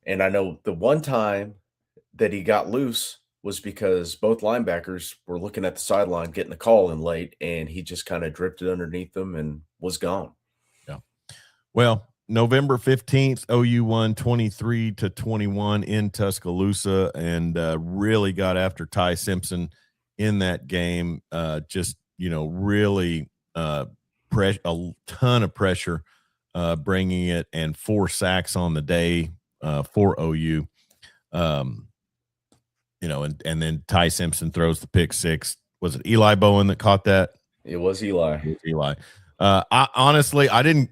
[SPEAKER 2] And I know the one time that he got loose was because both linebackers were looking at the sideline, getting the call in late, and he just kind of drifted underneath them and was gone.
[SPEAKER 1] Yeah. Well, November 15th, OU won 23-21 in Tuscaloosa and really got after Ty Simpson in that game. Really a ton of pressure bringing it, and 4 sacks on the day for OU. And then Ty Simpson throws the pick 6. Was it Eli Bowen that caught that?
[SPEAKER 2] It was Eli.
[SPEAKER 1] It was Eli. I honestly, I didn't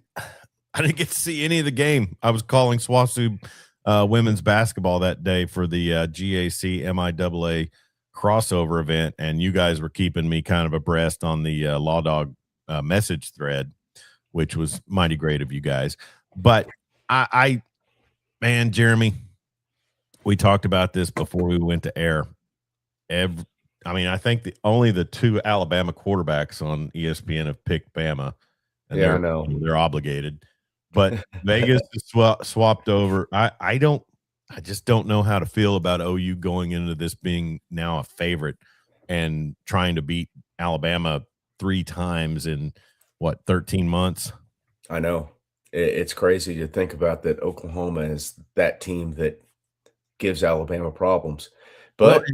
[SPEAKER 1] get to see any of the game. I was calling SWASU women's basketball that day for the GAC MIAA crossover event, and you guys were keeping me kind of abreast on the Law Dog message thread, which was mighty great of you guys. But man, Jeremy, we talked about this before we went to air. I think only the 2 Alabama quarterbacks on ESPN have picked Bama, and
[SPEAKER 2] Yeah, I know.
[SPEAKER 1] they're obligated. But Vegas is swapped over. I just don't know how to feel about OU going into this being now a favorite and trying to beat Alabama 3 times in 13 months.
[SPEAKER 2] I know. It's crazy to think about that Oklahoma is that team that gives Alabama problems. But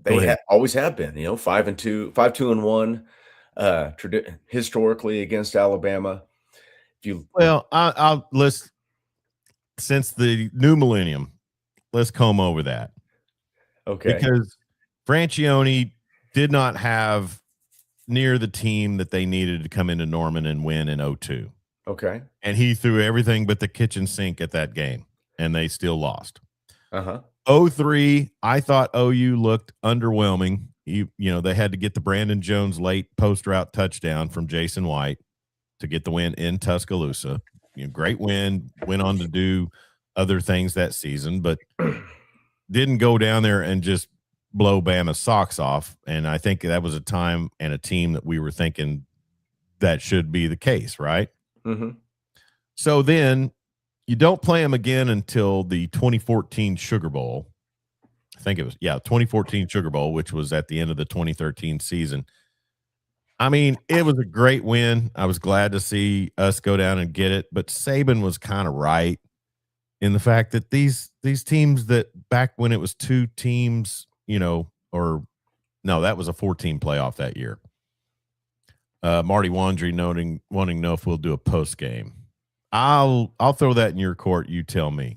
[SPEAKER 2] they always have been, 5-2, 5-2-1, historically against Alabama.
[SPEAKER 1] I'll list since the new millennium. Let's comb over that.
[SPEAKER 2] Okay.
[SPEAKER 1] Because Franchione did not have near the team that they needed to come into Norman and win in 2002.
[SPEAKER 2] Okay.
[SPEAKER 1] And he threw everything but the kitchen sink at that game, and they still lost.
[SPEAKER 2] Uh-huh.
[SPEAKER 1] 2003, I thought OU looked underwhelming. They had to get the Brandon Jones late post route touchdown from Jason White to get the win in Tuscaloosa. Great win, went on to do other things that season, but didn't go down there and just blow Bama's socks off. And I think that was a time and a team that we were thinking that should be the case, right?
[SPEAKER 2] Mm-hmm.
[SPEAKER 1] So then you don't play them again until the 2014 Sugar Bowl. I think it was, 2014 Sugar Bowl, which was at the end of the 2013 season. I mean, it was a great win. I was glad to see us go down and get it, but Saban was kind of right in the fact that these teams that back when it was 2 teams, or no, that was a 14 playoff that year. Marty Wandry wanting to know if we'll do a post game. I'll throw that in your court. You tell me.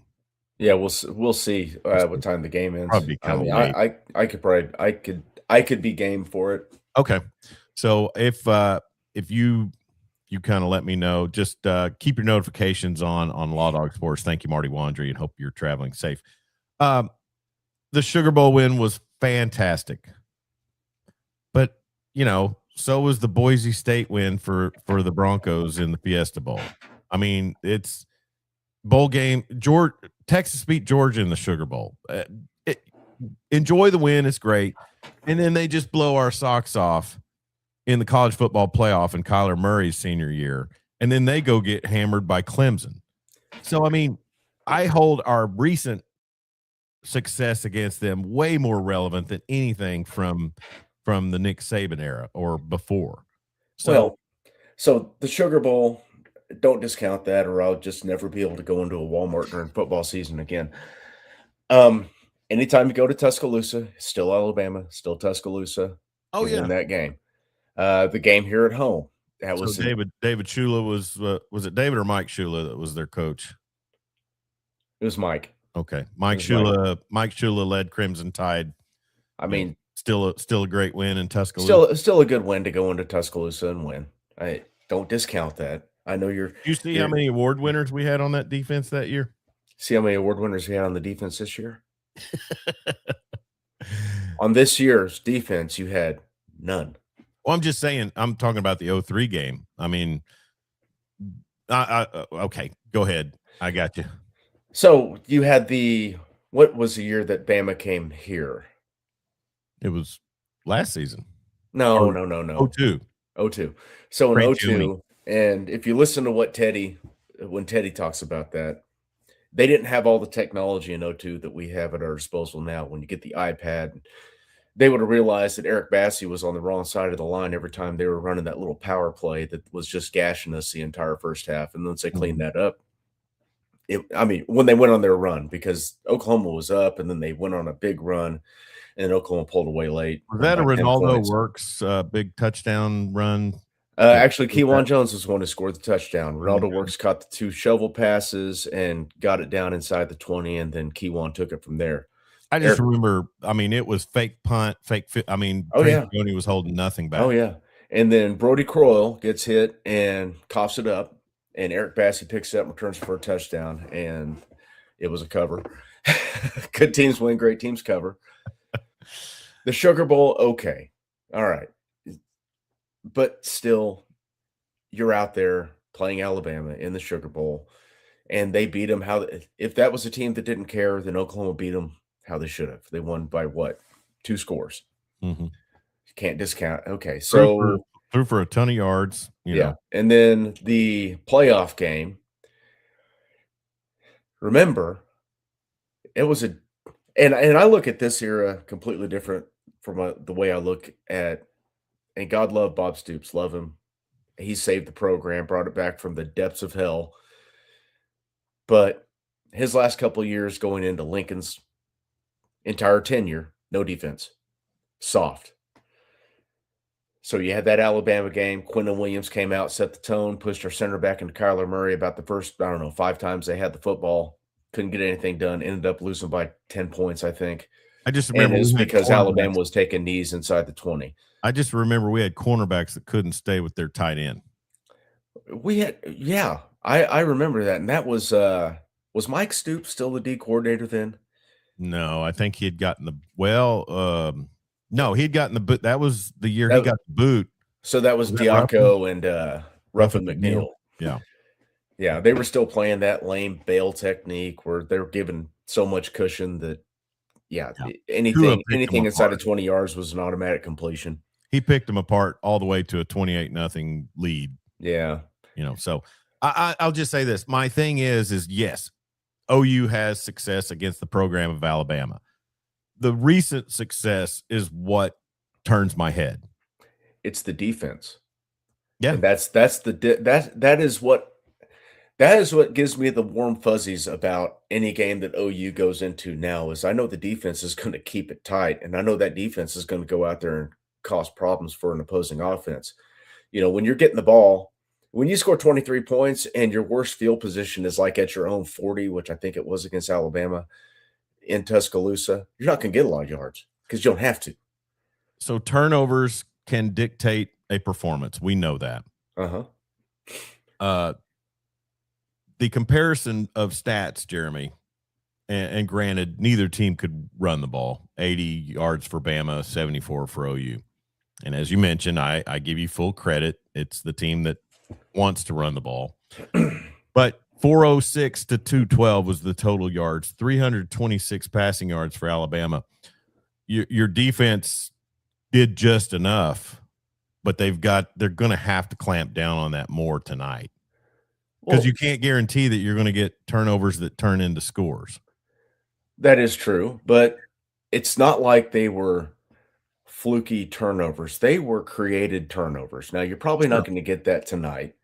[SPEAKER 2] Yeah, we'll see what time the game ends.
[SPEAKER 1] Probably
[SPEAKER 2] I mean,
[SPEAKER 1] late.
[SPEAKER 2] I could be game for it.
[SPEAKER 1] Okay, so if you kind of let me know, just keep your notifications on Law Dog Sports. Thank you, Marty Wandry, and hope you're traveling safe. The Sugar Bowl win was fantastic, but so was the Boise State win for the Broncos in the Fiesta Bowl. I mean, it's bowl game. Texas beat Georgia in the Sugar Bowl. Enjoy the win. It's great. And then they just blow our socks off in the college football playoff in Kyler Murray's senior year. And then they go get hammered by Clemson. So, I mean, I hold our recent success against them way more relevant than anything from the Nick Saban era or before.
[SPEAKER 2] So the Sugar Bowl, don't discount that, or I'll just never be able to go into a Walmart during football season again. And anytime you go to Tuscaloosa, still Alabama, still Tuscaloosa,
[SPEAKER 1] Oh
[SPEAKER 2] you
[SPEAKER 1] yeah.
[SPEAKER 2] win that game. The game here at home, that
[SPEAKER 1] So
[SPEAKER 2] was an
[SPEAKER 1] David Shula was it David or Mike Shula that was their coach?
[SPEAKER 2] it was Mike.
[SPEAKER 1] Okay.
[SPEAKER 2] It was Mike.
[SPEAKER 1] Mike Shula led Crimson Tide,
[SPEAKER 2] I
[SPEAKER 1] you know,
[SPEAKER 2] mean,
[SPEAKER 1] still a great win in Tuscaloosa.
[SPEAKER 2] still a good win to go into Tuscaloosa and win. I don't discount that. I know
[SPEAKER 1] You see how
[SPEAKER 2] you're
[SPEAKER 1] many award winners we had on that defense that year?
[SPEAKER 2] see how many award winners we had on the defense this year? On this year's defense, you had none.
[SPEAKER 1] Well, I'm just saying, I'm talking about the '03 game. I mean, okay, go ahead. I got you.
[SPEAKER 2] So you had what was the year that Bama came here?
[SPEAKER 1] It was last season
[SPEAKER 2] No,
[SPEAKER 1] or
[SPEAKER 2] no, no, no.
[SPEAKER 1] '02.
[SPEAKER 2] Oh two. So in
[SPEAKER 1] Trey
[SPEAKER 2] oh
[SPEAKER 1] Toomey.
[SPEAKER 2] two, and if you listen to when Teddy talks about that, they didn't have all the technology in oh two that we have at our disposal now. When you get the iPad, they would have realized that Eric Bassey was on the wrong side of the line every time they were running that little power play that was just gashing us the entire first half. And once they cleaned that up, when they went on their run, because Oklahoma was up and then they went on a big run and Oklahoma pulled away late,
[SPEAKER 1] Was
[SPEAKER 2] won
[SPEAKER 1] that a
[SPEAKER 2] by 10
[SPEAKER 1] Ronaldo
[SPEAKER 2] points.
[SPEAKER 1] Works big touchdown run?
[SPEAKER 2] Actually, Keywan Jones was the one who scored the touchdown.
[SPEAKER 1] Keywan
[SPEAKER 2] Ronaldo Works caught the 2 shovel passes and got it down inside the 20, and then Keywan took it from there.
[SPEAKER 1] I just remember, I mean, it was fake punt, I mean, Tracy Boney was holding nothing back.
[SPEAKER 2] Oh, yeah. And then Brody Croyle gets hit and coughs it up, and Eric Bassey picks it up and returns for a touchdown, and it was a cover. Good teams win, great teams cover. The Sugar Bowl, okay. All right. But still, you're out there playing Alabama in the Sugar Bowl, and they beat them if that was a team that didn't care, then Oklahoma beat them how they should have. They won by what? 2 scores.
[SPEAKER 1] Mm-hmm.
[SPEAKER 2] You can't discount. Okay, so
[SPEAKER 1] threw for a ton of yards. You know.
[SPEAKER 2] And then the playoff game. Remember, it was and I look at this era completely different from the way I look at. And God love Bob Stoops, love him. He saved the program, brought it back from the depths of hell. But his last couple of years going into Lincoln's entire tenure, no defense, soft. So you had that Alabama game. Quinton Williams came out, set the tone, pushed our center back into Kyler Murray about the first, 5 times they had the football. Couldn't get anything done. Ended up losing by 10 points, I think.
[SPEAKER 1] I just remember
[SPEAKER 2] it was because Alabama was taking knees inside the 20.
[SPEAKER 1] I just remember we had cornerbacks that couldn't stay with their tight end.
[SPEAKER 2] I remember that. And that was Mike Stoops still the D coordinator then?
[SPEAKER 1] No, I think he had gotten no, he'd gotten the boot. That was the year he got the boot.
[SPEAKER 2] So that was Diaco and Ruffin McNeil.
[SPEAKER 1] Yeah.
[SPEAKER 2] Yeah, they were still playing that lame bail technique where they're given so much cushion that anything inside of 20 yards was an automatic completion.
[SPEAKER 1] He picked them apart all the way to a 28-0 lead.
[SPEAKER 2] Yeah.
[SPEAKER 1] So I'll just say this. My thing is yes, OU has success against the program of Alabama. The recent success is what turns my head.
[SPEAKER 2] It's the defense.
[SPEAKER 1] Yeah.
[SPEAKER 2] And that is what gives me the warm fuzzies about any game that OU goes into now is I know the defense is going to keep it tight, and I know that defense is going to go out there and cause problems for an opposing offense. When you're getting the ball, when you score 23 points and your worst field position is like at your own 40, which I think it was against Alabama in Tuscaloosa, you're not going to get a lot of yards because you don't have to.
[SPEAKER 1] So turnovers can dictate a performance. We know that. The comparison of stats, Jeremy, and granted, neither team could run the ball. 80 yards for Bama, 74 for OU. And as you mentioned, I give you full credit. It's the team that wants to run the ball. But 406 to 212 was the total yards, 326 passing yards for Alabama. Your defense did just enough, but they're going to have to clamp down on that more tonight. Because you can't guarantee that you're going to get turnovers that turn into scores.
[SPEAKER 2] That is true, but it's not like they were fluky turnovers. They were created turnovers. Now, you're probably not going to get that tonight.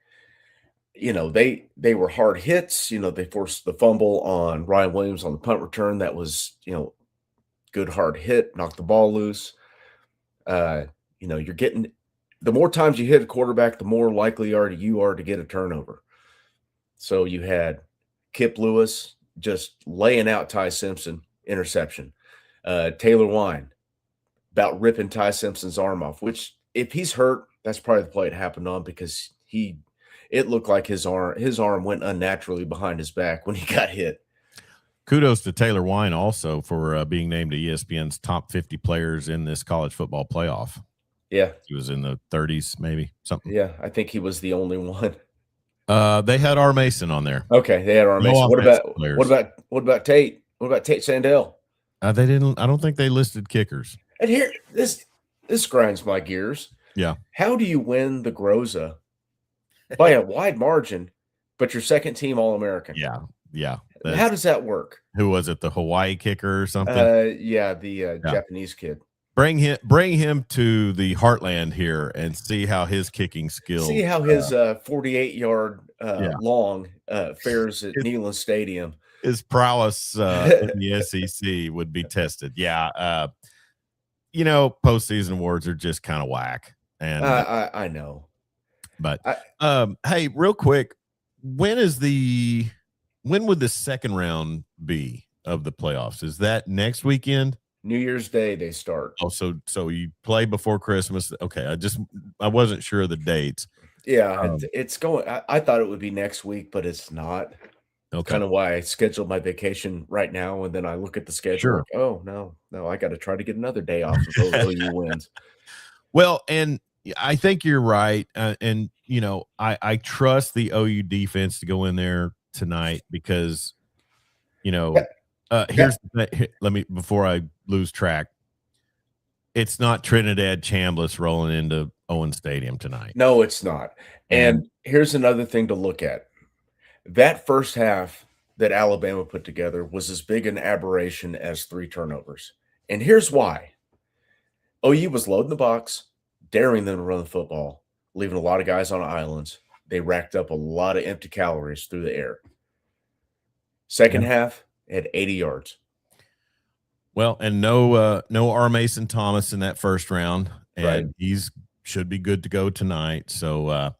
[SPEAKER 2] They were hard hits. They forced the fumble on Ryan Williams on the punt return. That was, good hard hit, knock the ball loose. You're getting the more times you hit a quarterback, the more likely you are to get a turnover. So you had Kip Lewis just laying out Ty Simpson, interception. Taylor Wine about ripping Ty Simpson's arm off, which if he's hurt, that's probably the play it happened on because it looked like his arm went unnaturally behind his back when he got hit.
[SPEAKER 1] Kudos to Taylor Wine also for being named to ESPN's top 50 players in this college football playoff.
[SPEAKER 2] Yeah.
[SPEAKER 1] He was in the 30s, maybe something.
[SPEAKER 2] Yeah, I think he was the only one.
[SPEAKER 1] They had R. Mason on there.
[SPEAKER 2] Okay, they had R. Mason. What about Tate? What about Tate Sandell?
[SPEAKER 1] They didn't. I don't think they listed kickers.
[SPEAKER 2] And here, this grinds my gears.
[SPEAKER 1] Yeah.
[SPEAKER 2] How do you win the Groza by a wide margin, but your second team All-American?
[SPEAKER 1] Yeah.
[SPEAKER 2] How does that work?
[SPEAKER 1] Who was it? The Hawaii kicker or something?
[SPEAKER 2] The Japanese kid.
[SPEAKER 1] Bring him to the heartland here and see how his kicking skills.
[SPEAKER 2] See how his 48-yard long fares at Neyland Stadium.
[SPEAKER 1] His prowess in the SEC would be tested. Yeah. Postseason awards are just kind of whack. And
[SPEAKER 2] I know.
[SPEAKER 1] But hey, real quick, when would the second round be of the playoffs? Is that next weekend?
[SPEAKER 2] New Year's Day they start.
[SPEAKER 1] Oh, so you play before Christmas. Okay. I wasn't sure of the dates.
[SPEAKER 2] Yeah, it's going. I thought it would be next week, but it's not.
[SPEAKER 1] Okay.
[SPEAKER 2] Kind of why I scheduled my vacation right now, and then I look at the schedule.
[SPEAKER 1] Sure.
[SPEAKER 2] Like, oh no, I got to try to get another day off of those OU wins.
[SPEAKER 1] Well, and I think you're right, and I trust the OU defense to go in there tonight because let me before I lose track. It's not Trinidad Chambliss rolling into Owen Stadium tonight.
[SPEAKER 2] No, it's not. And here's another thing to look at. That first half that Alabama put together was as big an aberration as 3 turnovers. And here's why. OU was loading the box, daring them to run the football, leaving a lot of guys on islands. They racked up a lot of empty calories through the air. Second half, had 80 yards.
[SPEAKER 1] Well, and no R. Mason Thomas in that first round, and he's should be good to go tonight. So,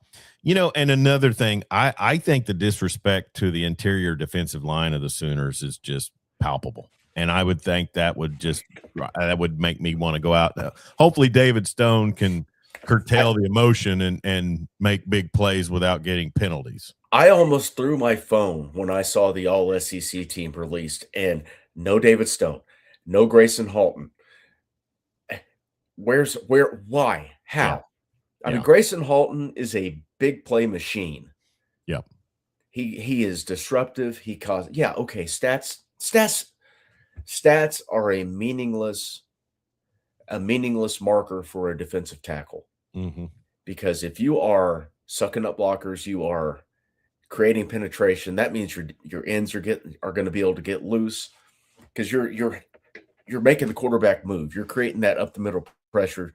[SPEAKER 1] and another thing, I think the disrespect to the interior defensive line of the Sooners is just palpable. And I would think that would make me want to go out. Hopefully David Stone can curtail the emotion and make big plays without getting penalties.
[SPEAKER 2] I almost threw my phone when I saw the all SEC team released and no David Stone, no Grayson Halton. Why? How? I mean, Grayson Halton is a big play machine.
[SPEAKER 1] Yep.
[SPEAKER 2] He is disruptive. He caused, stats are a meaningless marker for a defensive tackle.
[SPEAKER 1] Mm-hmm.
[SPEAKER 2] Because if you are sucking up blockers, you are creating penetration. That means your ends are going to be able to get loose because you're making the quarterback move. You're creating that up the middle pressure.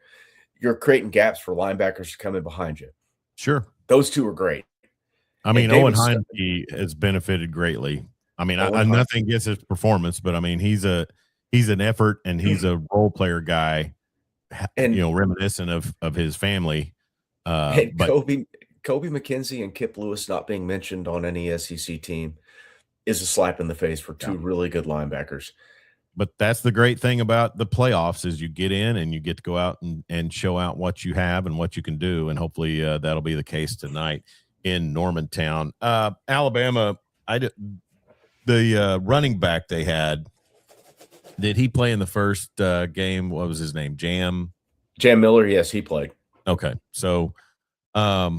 [SPEAKER 2] You're creating gaps for linebackers to come in behind you.
[SPEAKER 1] Sure.
[SPEAKER 2] Those two are great.
[SPEAKER 1] I mean, Owen Heineke has benefited greatly. I mean, nothing against his performance, but I mean, he's an effort and he's a role player guy, and reminiscent of his family.
[SPEAKER 2] But Kobe McKenzie and Kip Lewis not being mentioned on any SEC team is a slap in the face for two really good linebackers.
[SPEAKER 1] But that's the great thing about the playoffs is you get in and you get to go out and show out what you have and what you can do. And hopefully that'll be the case tonight in Normantown. Alabama, the running back they had, did he play in the first game? What was his name? Jam
[SPEAKER 2] Miller? Yes, he played.
[SPEAKER 1] Okay. So I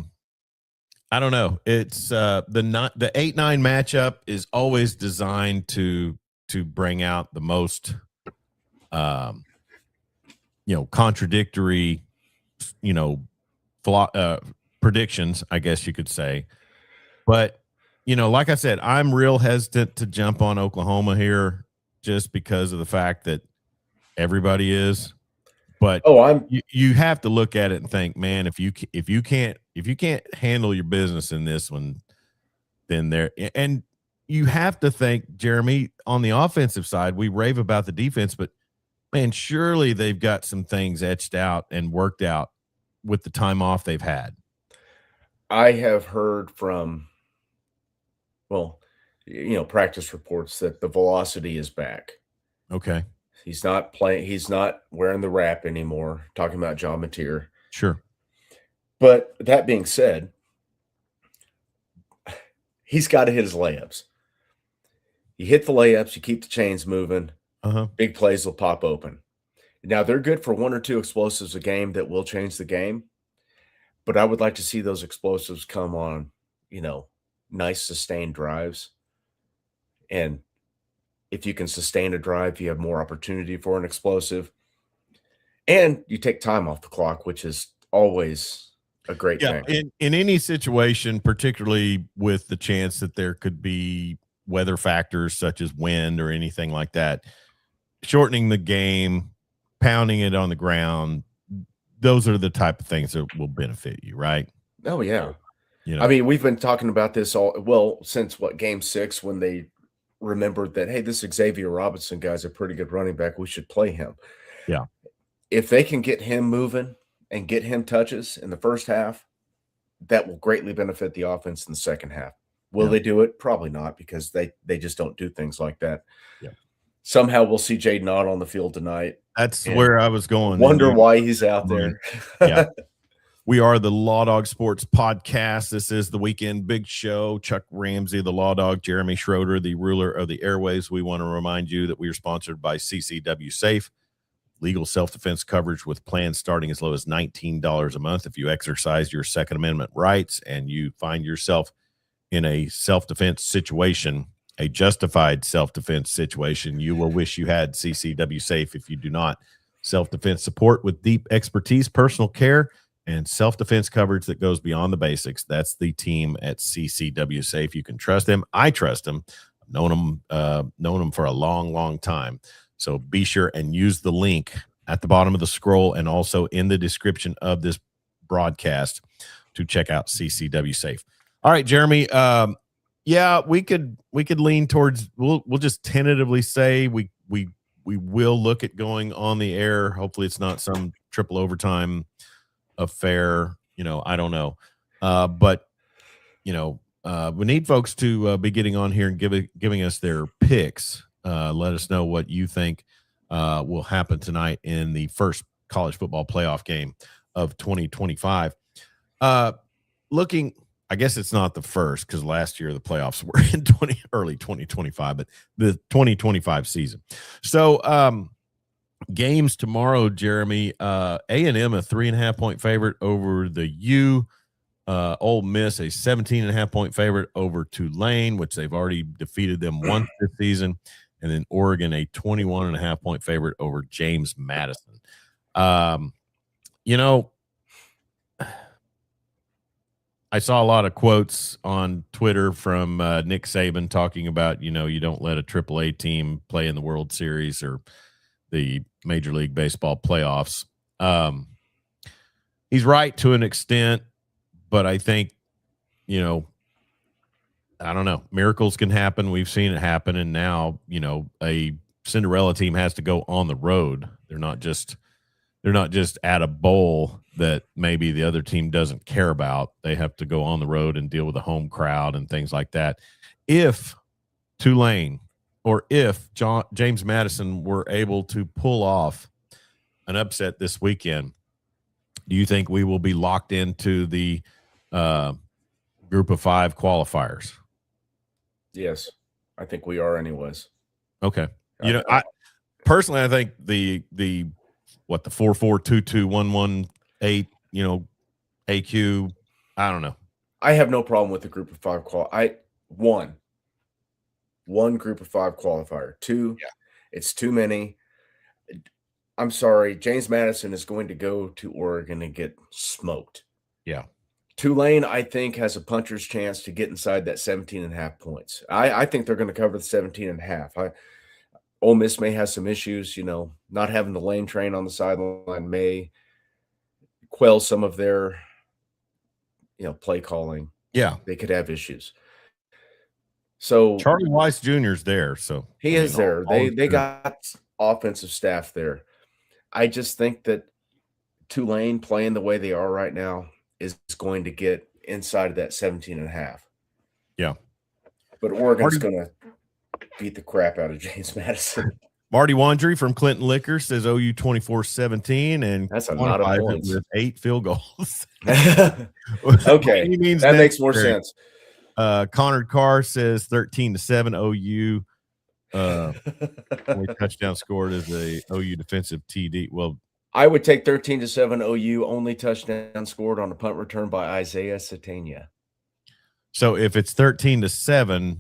[SPEAKER 1] don't know. It's the 8-9 matchup is always designed to bring out the most contradictory predictions, I guess you could say. But like I said, I'm real hesitant to jump on Oklahoma here just because of the fact that everybody is. But you have to look at it and think, man, if you can't handle your business in this one, then you have to think, Jeremy, on the offensive side, we rave about the defense, but Man, surely they've got some things etched out and worked out with the time off they've had.
[SPEAKER 2] I have heard from, well, practice reports that the velocity is back.
[SPEAKER 1] Okay.
[SPEAKER 2] He's not wearing the wrap anymore, talking about John Mateer.
[SPEAKER 1] Sure.
[SPEAKER 2] But that being said, he's got to hit his layups. You hit the layups, you keep the chains moving,
[SPEAKER 1] Uh-huh.
[SPEAKER 2] big plays will pop open. Now, they're good for 1 or 2 explosives a game that will change the game, but I would like to see those explosives come on, nice sustained drives. And if you can sustain a drive, you have more opportunity for an explosive. And you take time off the clock, which is always a great
[SPEAKER 1] Yeah,
[SPEAKER 2] thing.
[SPEAKER 1] in any situation, particularly with the chance that there could be weather factors such as wind or anything like that, shortening the game, pounding it on the ground, those are the type of things that will benefit you, right?
[SPEAKER 2] Oh, yeah.
[SPEAKER 1] You
[SPEAKER 2] I
[SPEAKER 1] know,
[SPEAKER 2] mean, we've been talking about this since game 6 when they remembered that, hey, this Xavier Robinson guy's a pretty good running back. We should play him.
[SPEAKER 1] yeah.
[SPEAKER 2] If they can get him moving and get him touches in the first half, that will greatly benefit the offense in the second half. Will
[SPEAKER 1] Yeah.
[SPEAKER 2] they do it? Probably not, because they just don't do things like that.
[SPEAKER 1] Yeah.
[SPEAKER 2] Somehow we'll see Jaden Ott on the field tonight.
[SPEAKER 1] That's
[SPEAKER 2] And
[SPEAKER 1] where I was going.
[SPEAKER 2] wonder why he's out there.
[SPEAKER 1] Yeah. We are the Law Dog Sports Podcast. This is the Weekend Big Show. Chuck Ramsey, the Law Dog, Jeremy Schroeder, the ruler of the airwaves. We want to remind you that we are sponsored by CCW Safe, legal self-defense coverage with plans starting as low as $19 a month. If you exercise your Second Amendment rights and you find yourself in a self-defense situation, a justified self-defense situation, you will wish you had CCW Safe. If you do not, self-defense support with deep expertise, personal care, and self-defense coverage that goes beyond the basics. That's the team at CCW Safe. You can trust them. I trust them. I've known them for a long, long time. So be sure and use the link at the bottom of the scroll and also in the description of this broadcast to check out CCW Safe. All right, Jeremy. Yeah, we could lean towards. We'll just tentatively say we will look at going on the air. Hopefully, it's not some triple overtime affair. I don't know, but we need folks to be getting on here and giving us their picks. Let us know what you think will happen tonight in the first college football playoff game of 2025. I guess it's not the first because last year the playoffs were in early 2025, but the 2025 season. So games tomorrow, Jeremy. A&M a 3.5-point favorite over the U. Ole Miss a 17.5-point favorite over Tulane, which they've already defeated them once this season, and then Oregon a 21.5-point favorite over James Madison. I saw a lot of quotes on Twitter from Nick Saban talking about, you don't let a AAA team play in the World Series or the Major League Baseball playoffs. He's right to an extent, but I think, I don't know. Miracles can happen. We've seen it happen. And now, a Cinderella team has to go on the road. They're not just at a bowl that maybe the other team doesn't care about. They have to go on the road and deal with a home crowd and things like that. If Tulane or if James Madison were able to pull off an upset this weekend, do you think we will be locked into the group of 5 qualifiers?
[SPEAKER 2] Yes, I think we are anyways.
[SPEAKER 1] Okay. I personally, I think the 4-4-2-2-1-1-8, AQ, I don't know.
[SPEAKER 2] I have no problem with the group of 5 one group of 5 qualifier. 2,
[SPEAKER 1] Yeah.
[SPEAKER 2] It's too many. I'm sorry, James Madison is going to go to Oregon and get smoked.
[SPEAKER 1] Yeah.
[SPEAKER 2] Tulane, I think, has a puncher's chance to get inside that 17.5 points. I think they're going to cover the 17.5. Ole Miss may have some issues, not having the lane train on the sideline may quell some of their, play calling.
[SPEAKER 1] Yeah.
[SPEAKER 2] They could have issues. So
[SPEAKER 1] Charlie Weiss Jr. is there. So
[SPEAKER 2] he is there. They got offensive staff there. I just think that Tulane playing the way they are right now is going to get inside of that 17.5.
[SPEAKER 1] Yeah.
[SPEAKER 2] But Oregon's
[SPEAKER 1] Marty,
[SPEAKER 2] going to beat the crap out of James Madison.
[SPEAKER 1] Marty Wandry from Clinton Liquor says OU 24-17 and
[SPEAKER 2] That's a lot of
[SPEAKER 1] quantifies it
[SPEAKER 2] points.
[SPEAKER 1] with 8 field goals.
[SPEAKER 2] Okay, that makes more sense.
[SPEAKER 1] Connor Carr says 13-7 OU. Only touchdown scored as a OU defensive TD. Well,
[SPEAKER 2] I would take 13-7 OU. Only touchdown scored on a punt return by Isaiah Satania.
[SPEAKER 1] so if it's 13-7,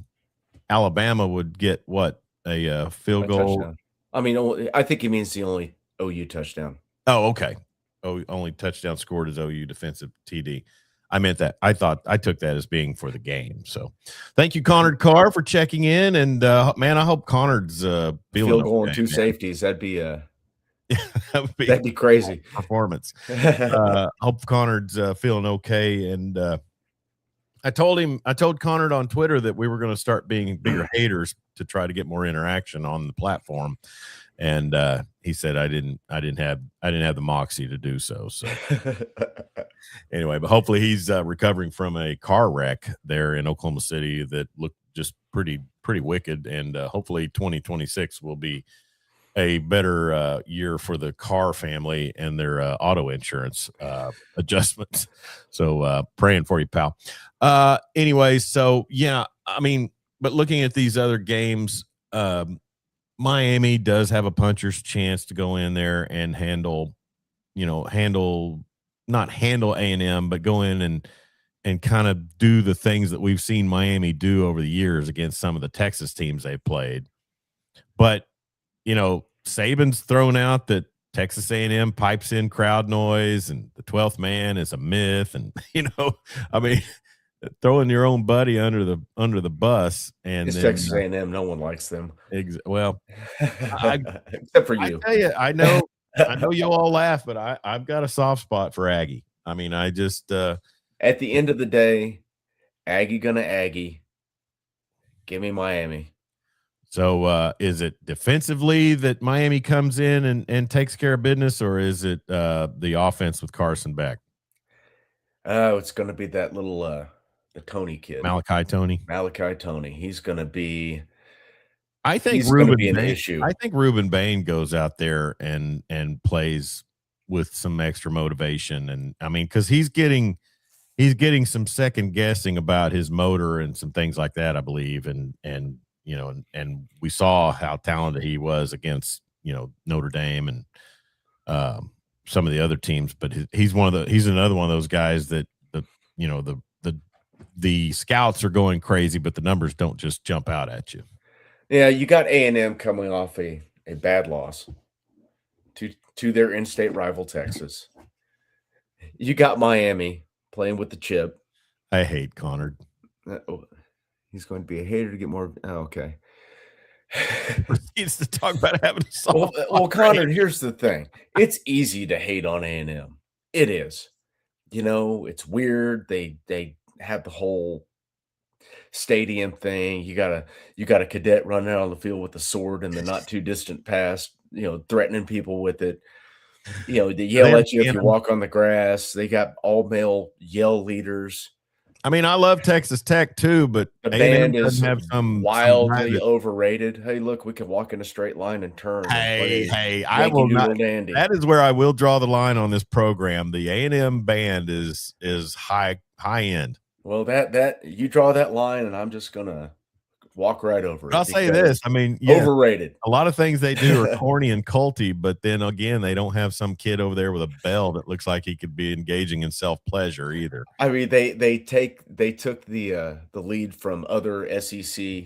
[SPEAKER 1] Alabama would get what, a field goal?
[SPEAKER 2] Touchdown. I mean, I think he means the only OU touchdown.
[SPEAKER 1] Oh, okay. Oh, only touchdown scored as OU defensive TD. I meant that. I took that as being for the game. So thank you, Connor Carr, for checking in. And man, I hope Connor's feeling
[SPEAKER 2] field goal
[SPEAKER 1] okay,
[SPEAKER 2] and 2
[SPEAKER 1] man.
[SPEAKER 2] safeties. That'd be
[SPEAKER 1] that'd
[SPEAKER 2] be crazy
[SPEAKER 1] performance. Hope Connor's feeling okay. And I told Connor on Twitter that we were going to start being bigger haters to try to get more interaction on the platform. And he said I didn't have the moxie to do so. So anyway, but hopefully he's recovering from a car wreck there in Oklahoma City that looked just pretty wicked. And hopefully 2026 will be a better year for the Carr family and their auto insurance adjustments. So praying for you, pal. Anyway, so yeah, I mean, but looking at these other games, Miami does have a puncher's chance to go in there and not handle A&M, but go in and kind of do the things that we've seen Miami do over the years against some of the Texas teams they've played. But, Saban's thrown out that Texas A&M pipes in crowd noise and the 12th man is a myth. And, I mean, throwing your own buddy under the bus. And
[SPEAKER 2] it's Texas A&M. No one likes them.
[SPEAKER 1] Well,
[SPEAKER 2] except for you.
[SPEAKER 1] I tell you, I know you'll all laugh, but I've got a soft spot for Aggie. I mean, I just
[SPEAKER 2] at the end of the day, Aggie gonna Aggie. Give me Miami.
[SPEAKER 1] So is it defensively that Miami comes in and takes care of business, or is it the offense with Carson Beck?
[SPEAKER 2] Oh, it's going to be that little the Tony kid.
[SPEAKER 1] Malachi
[SPEAKER 2] Tony. He's going to be
[SPEAKER 1] I think Ruben Bain, I think Ruben Bain goes out there and plays with some extra motivation. And I mean, because he's getting some second guessing about his motor and some things like that, I believe. And we saw how talented he was against, Notre Dame and some of the other teams. But he's another one of those guys that the scouts are going crazy, but the numbers don't just jump out at you.
[SPEAKER 2] Yeah, you got A&M coming off a bad loss to their in-state rival Texas. You got Miami playing with the chip.
[SPEAKER 1] I hate Connor.
[SPEAKER 2] He's going to be a hater to get more. Oh, okay.
[SPEAKER 1] Proceeds to talk about having a soft.
[SPEAKER 2] Well, Connor, here's the thing. It's easy to hate on A&M. It is. It's weird. They have the whole stadium thing. You got a cadet running out on the field with a sword in the not too distant past, threatening people with it. They yell at you if you walk on the grass. They got all male yell leaders.
[SPEAKER 1] I mean, I love Texas Tech too, but
[SPEAKER 2] the band is wildly overrated. Hey, look, we can walk in a straight line and turn.
[SPEAKER 1] Hey, I will not. Dandy. That is where I will draw the line on this program. The A&M band is high end.
[SPEAKER 2] Well, that you draw that line, and I'm just gonna walk right over it.
[SPEAKER 1] I'll say this. I mean,
[SPEAKER 2] overrated.
[SPEAKER 1] A lot of things they do are corny and culty, but then again, they don't have some kid over there with a bell that looks like he could be engaging in self-pleasure either.
[SPEAKER 2] I mean, they took the lead from other SEC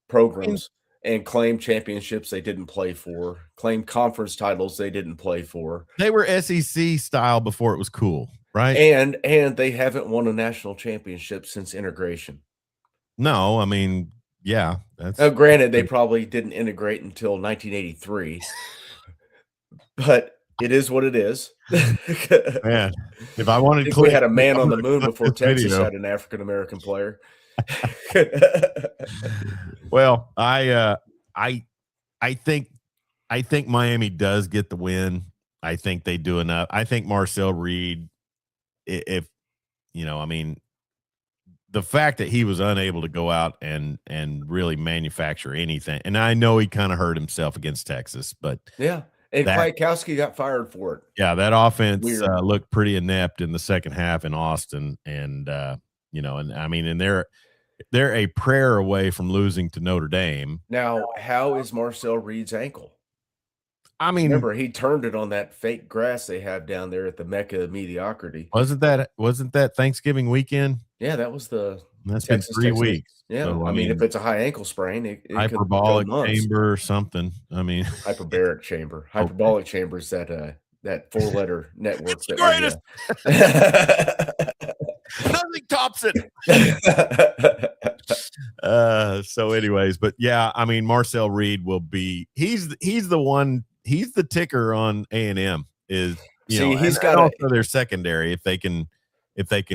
[SPEAKER 2] programs and claimed championships they didn't play for, claimed conference titles they didn't play for.
[SPEAKER 1] They were SEC style before it was cool, right?
[SPEAKER 2] And they haven't won a national championship since integration.
[SPEAKER 1] No, I mean, yeah. That's
[SPEAKER 2] granted, they probably didn't integrate until 1983, but it is what it is.
[SPEAKER 1] Man, if I wanted,
[SPEAKER 2] we had a man on the moon before Texas had an African American player.
[SPEAKER 1] Well, I think I think Miami does get the win. I think they do enough. I think Marcel Reed, if I mean, the fact that he was unable to go out and really manufacture anything, and I know he kind of hurt himself against Texas, but
[SPEAKER 2] Yeah, and
[SPEAKER 1] that
[SPEAKER 2] Kwiatkowski got fired for it.
[SPEAKER 1] yeah, that offense
[SPEAKER 2] Weird.
[SPEAKER 1] looked pretty inept in the second half in Austin, and and I mean, and they're a prayer away from losing to Notre Dame.
[SPEAKER 2] Now, how is Marcel Reed's ankle?
[SPEAKER 1] I mean,
[SPEAKER 2] Remember, he turned it on that fake grass they have down there at the Mecca of Mediocrity.
[SPEAKER 1] wasn't that Thanksgiving weekend?
[SPEAKER 2] Yeah, that was the
[SPEAKER 1] That's been
[SPEAKER 2] Texas
[SPEAKER 1] 3
[SPEAKER 2] Texas.
[SPEAKER 1] weeks.
[SPEAKER 2] Yeah,
[SPEAKER 1] So, I
[SPEAKER 2] I mean, if
[SPEAKER 1] mean,
[SPEAKER 2] it's a high ankle sprain, it could go
[SPEAKER 1] hyperbolic
[SPEAKER 2] months.
[SPEAKER 1] chamber or something. I mean,
[SPEAKER 2] Hyperbaric chamber.
[SPEAKER 1] okay.
[SPEAKER 2] Hyperbolic chamber is that four-letter network
[SPEAKER 1] It's the
[SPEAKER 2] that we,
[SPEAKER 1] greatest. Nothing tops it. So anyways, but yeah, I mean, Marcel Reed will be he's the ticker on A&M is,
[SPEAKER 2] See,
[SPEAKER 1] and
[SPEAKER 2] he's gotta
[SPEAKER 1] also their secondary if they can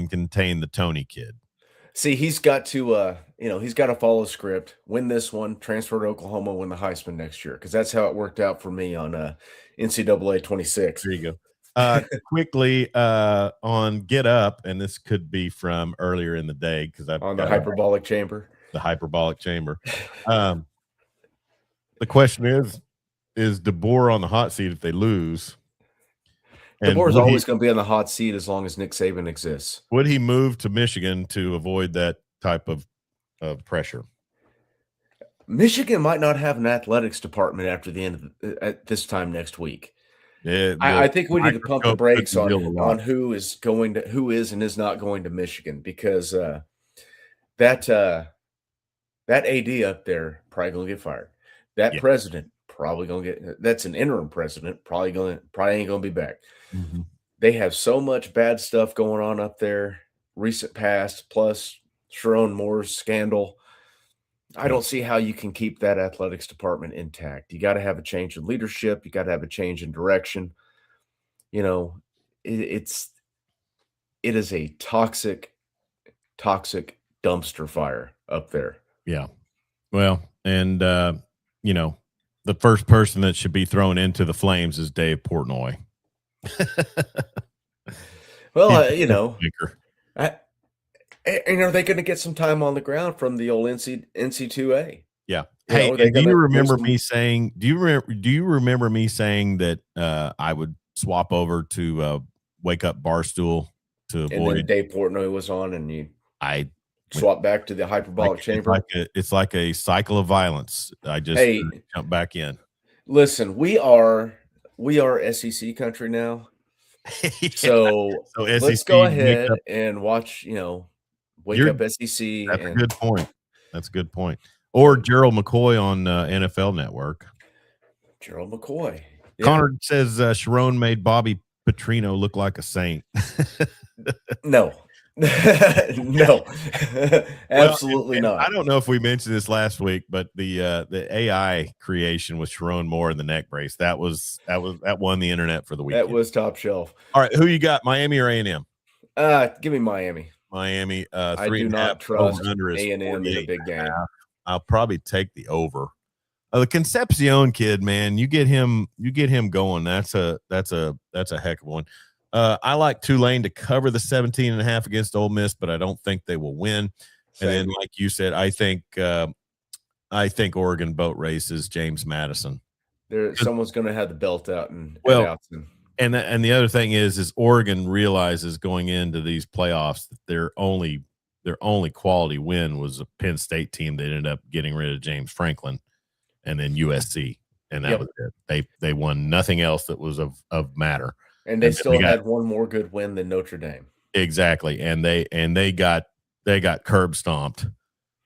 [SPEAKER 1] contain the Tony kid.
[SPEAKER 2] he's got to, he's gotta follow script, win this one, transfer to Oklahoma, win the Heisman next year, because that's how it worked out for me on, NCAA 26
[SPEAKER 1] There you go. Quickly on Get Up, and this could be from earlier in the day because I've
[SPEAKER 2] on the
[SPEAKER 1] got
[SPEAKER 2] hyperbolic chamber.
[SPEAKER 1] the hyperbolic chamber. Um, the question is DeBoer on the hot seat if they lose? And
[SPEAKER 2] DeBoer's always gonna be on the hot seat as long as Nick Saban exists.
[SPEAKER 1] would he move to Michigan to avoid that type of pressure?
[SPEAKER 2] Michigan might not have an athletics department after the end of at this time next week.
[SPEAKER 1] The
[SPEAKER 2] I think we need to pump the
[SPEAKER 1] microscope could
[SPEAKER 2] brakes
[SPEAKER 1] reveal a
[SPEAKER 2] on
[SPEAKER 1] lot.
[SPEAKER 2] who is and is not going to Michigan because, that, that AD up there probably gonna get fired. That
[SPEAKER 1] Yeah.
[SPEAKER 2] president probably gonna get that's an interim president, probably ain't gonna be back.
[SPEAKER 1] Mhm.
[SPEAKER 2] They have so much bad stuff going on up there, recent past, plus Sharon Moore's scandal. I
[SPEAKER 1] Yeah.
[SPEAKER 2] don't see how you can keep that athletics department intact. You gotta have a change in leadership, you gotta have a change in direction. You know, it's it is a toxic dumpster fire up there.
[SPEAKER 1] Yeah. Well, and you know, the first person that should be thrown into the flames is Dave Portnoy.
[SPEAKER 2] Well,
[SPEAKER 1] He's a troublemaker.
[SPEAKER 2] I and are they gonna get some time on the ground from the old NC2A?
[SPEAKER 1] Yeah.
[SPEAKER 2] You
[SPEAKER 1] Hey,
[SPEAKER 2] know, are they
[SPEAKER 1] and
[SPEAKER 2] gonna win some
[SPEAKER 1] do you remember me saying that I would swap over to Wake Up Barstool to
[SPEAKER 2] and then
[SPEAKER 1] avoid
[SPEAKER 2] Dave Portnoy was on and you
[SPEAKER 1] I went
[SPEAKER 2] swap back to the
[SPEAKER 1] like
[SPEAKER 2] hyperbolic
[SPEAKER 1] it's like
[SPEAKER 2] chamber?
[SPEAKER 1] a cycle of violence. I just
[SPEAKER 2] Hey,
[SPEAKER 1] jump back in.
[SPEAKER 2] listen, we are SEC country now.
[SPEAKER 1] Yeah.
[SPEAKER 2] So
[SPEAKER 1] So
[SPEAKER 2] let's go
[SPEAKER 1] SEC wake
[SPEAKER 2] ahead
[SPEAKER 1] up.
[SPEAKER 2] and watch, wake
[SPEAKER 1] You're
[SPEAKER 2] up SEC
[SPEAKER 1] That's a
[SPEAKER 2] and
[SPEAKER 1] good point. That's a good point. Or Gerald McCoy on NFL Network.
[SPEAKER 2] Gerald McCoy. Yeah.
[SPEAKER 1] Connor says Sharon made Bobby Petrino look like a saint.
[SPEAKER 2] No. No.
[SPEAKER 1] Well,
[SPEAKER 2] Absolutely
[SPEAKER 1] and I
[SPEAKER 2] not.
[SPEAKER 1] don't know if we mentioned this last week, but the AI creation with Sharon Moore in the neck brace that won the internet for the
[SPEAKER 2] That
[SPEAKER 1] weekend.
[SPEAKER 2] was top shelf.
[SPEAKER 1] All right, who you got? Miami or A&M?
[SPEAKER 2] Give me Miami.
[SPEAKER 1] Miami,
[SPEAKER 2] I
[SPEAKER 1] three
[SPEAKER 2] do
[SPEAKER 1] and a half.
[SPEAKER 2] not
[SPEAKER 1] Over
[SPEAKER 2] trust
[SPEAKER 1] under is
[SPEAKER 2] A&M in a
[SPEAKER 1] 48
[SPEAKER 2] big
[SPEAKER 1] and a
[SPEAKER 2] game.
[SPEAKER 1] half. I'll probably take the over. The Concepcion kid, man, you get him going. That's a heck of one. I like Tulane to cover the 17 and a half against Ole Miss, but I don't think they will win. And then,
[SPEAKER 2] Same.
[SPEAKER 1] like you said, I think Oregon boat races James Madison.
[SPEAKER 2] Someone's gonna have the belt out and at
[SPEAKER 1] Well,
[SPEAKER 2] Outson.
[SPEAKER 1] and the other thing is Oregon realizes going into these playoffs that their only quality win was a Penn State team that ended up getting rid of James Franklin, and then USC, and that
[SPEAKER 2] Yep.
[SPEAKER 1] was it. They won nothing else that was of matter.
[SPEAKER 2] And they
[SPEAKER 1] And then
[SPEAKER 2] still had one more good win than Notre Dame.
[SPEAKER 1] exactly, and they got curb stomped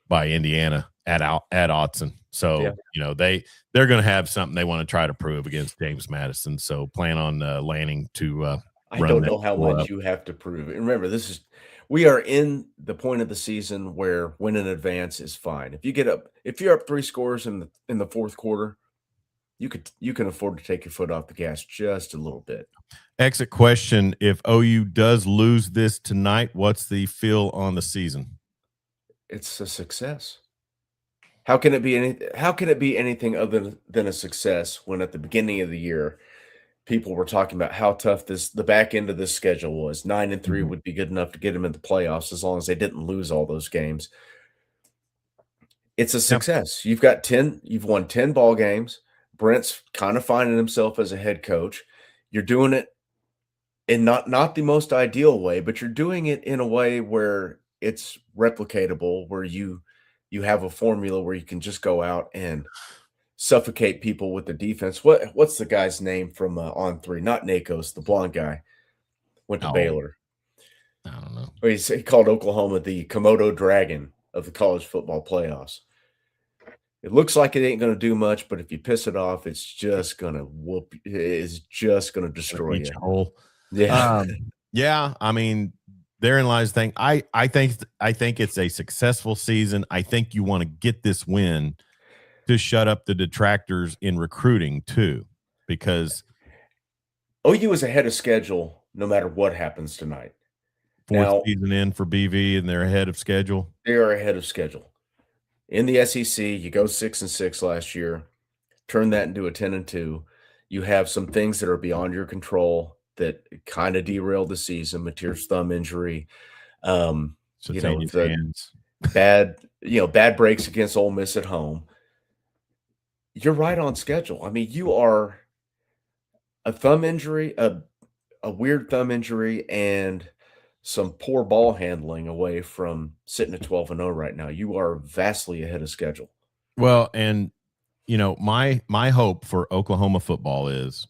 [SPEAKER 1] by Indiana at Autzen. So
[SPEAKER 2] Yeah.
[SPEAKER 1] they're going to have something they want to try to prove against James Madison. So plan on Lanning to
[SPEAKER 2] I
[SPEAKER 1] run
[SPEAKER 2] don't
[SPEAKER 1] that
[SPEAKER 2] know how
[SPEAKER 1] score
[SPEAKER 2] much
[SPEAKER 1] up.
[SPEAKER 2] you have to prove it. Remember, we are in the point of the season where win in advance is fine. If you're up 3 scores in the fourth quarter, you can afford to take your foot off the gas just a little bit.
[SPEAKER 1] Exit question: if OU does lose this tonight, what's the feel on the season?
[SPEAKER 2] It's a success. How can it be anything other than a success when at the beginning of the year people were talking about how tough the back end of this schedule was. 9-3
[SPEAKER 1] Mhm.
[SPEAKER 2] would be good enough to get them in the playoffs as long as they didn't lose all those games. It's a
[SPEAKER 1] Yep.
[SPEAKER 2] success. You've won 10 ball games. Brent's kind of finding himself as a head coach. You're doing it in not the most ideal way, but you're doing it in a way where it's replicatable, where you have a formula where you can just go out and suffocate people with the defense. What's the guy's name from On Three? Not Nakos, the blonde guy went to
[SPEAKER 1] Oh,
[SPEAKER 2] Baylor.
[SPEAKER 1] I don't know.
[SPEAKER 2] He called Oklahoma the Komodo Dragon of the college football playoffs. It looks like it ain't going to do much, but if you piss it off, it's just going to whoop. It's just going to
[SPEAKER 1] Gonna
[SPEAKER 2] destroy
[SPEAKER 1] eat
[SPEAKER 2] you.
[SPEAKER 1] you whole.
[SPEAKER 2] Yeah.
[SPEAKER 1] Yeah, I mean, therein lies the thing. I think it's a successful season. I think you want to get this win to shut up the detractors in recruiting too, because
[SPEAKER 2] OU is ahead of schedule no matter what happens tonight.
[SPEAKER 1] fourth
[SPEAKER 2] Now,
[SPEAKER 1] season in for BV and they're ahead of schedule.
[SPEAKER 2] they are ahead of schedule. In the SEC, you go 6-6 last year, turn that into a 10-2. You have some things that are beyond your control that kind of derailed the season. Mateer's thumb injury,
[SPEAKER 1] Satania's
[SPEAKER 2] the
[SPEAKER 1] hands.
[SPEAKER 2] bad breaks against Ole Miss at home. You're right on schedule. I mean, you are a thumb injury, a weird thumb injury, and some poor ball handling away from sitting at 12-0 right now. You are vastly ahead of schedule.
[SPEAKER 1] Well, and my hope for Oklahoma football is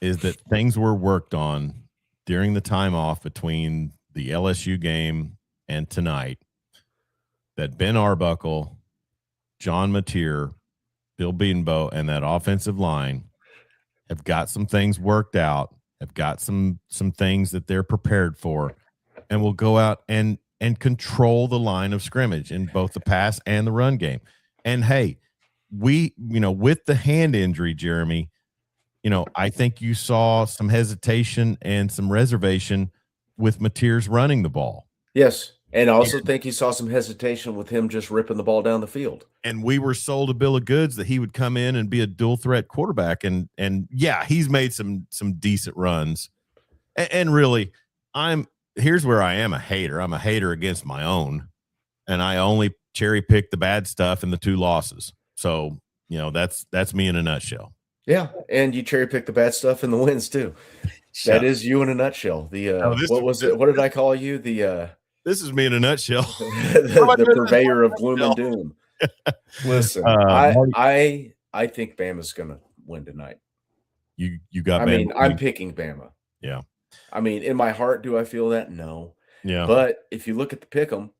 [SPEAKER 1] that things were worked on during the time off between the LSU game and tonight, that Ben Arbuckle, John Mateer, Bill Bedenbaugh, and that offensive line have got some things worked out, have got some things that they're prepared for, and will go out and control the line of scrimmage in both the pass and the run game. And hey, with the hand injury, Jeremy, I think you saw some hesitation and some reservation with Mateer's running the ball.
[SPEAKER 2] Yes, and I also think you saw some hesitation with him just ripping the ball down the field.
[SPEAKER 1] And we were sold a bill of goods that he would come in and be a dual threat quarterback. And yeah, he's made some decent runs. And really, here's where I am a hater. I'm a hater against my own, and I only cherry pick the bad stuff in the 2 losses. So, that's me in a nutshell.
[SPEAKER 2] Yeah, and you cherry pick the bad stuff in the wins too. That is you in a nutshell. What was it? What did I call you?
[SPEAKER 1] This is me in a nutshell.
[SPEAKER 2] the purveyor of gloom and doom. Listen, I think Bama's going to win tonight.
[SPEAKER 1] You got.
[SPEAKER 2] I mean, I'm picking Bama.
[SPEAKER 1] Yeah.
[SPEAKER 2] I mean, in my heart, do I feel that? No.
[SPEAKER 1] Yeah.
[SPEAKER 2] But if you look at the pick'em,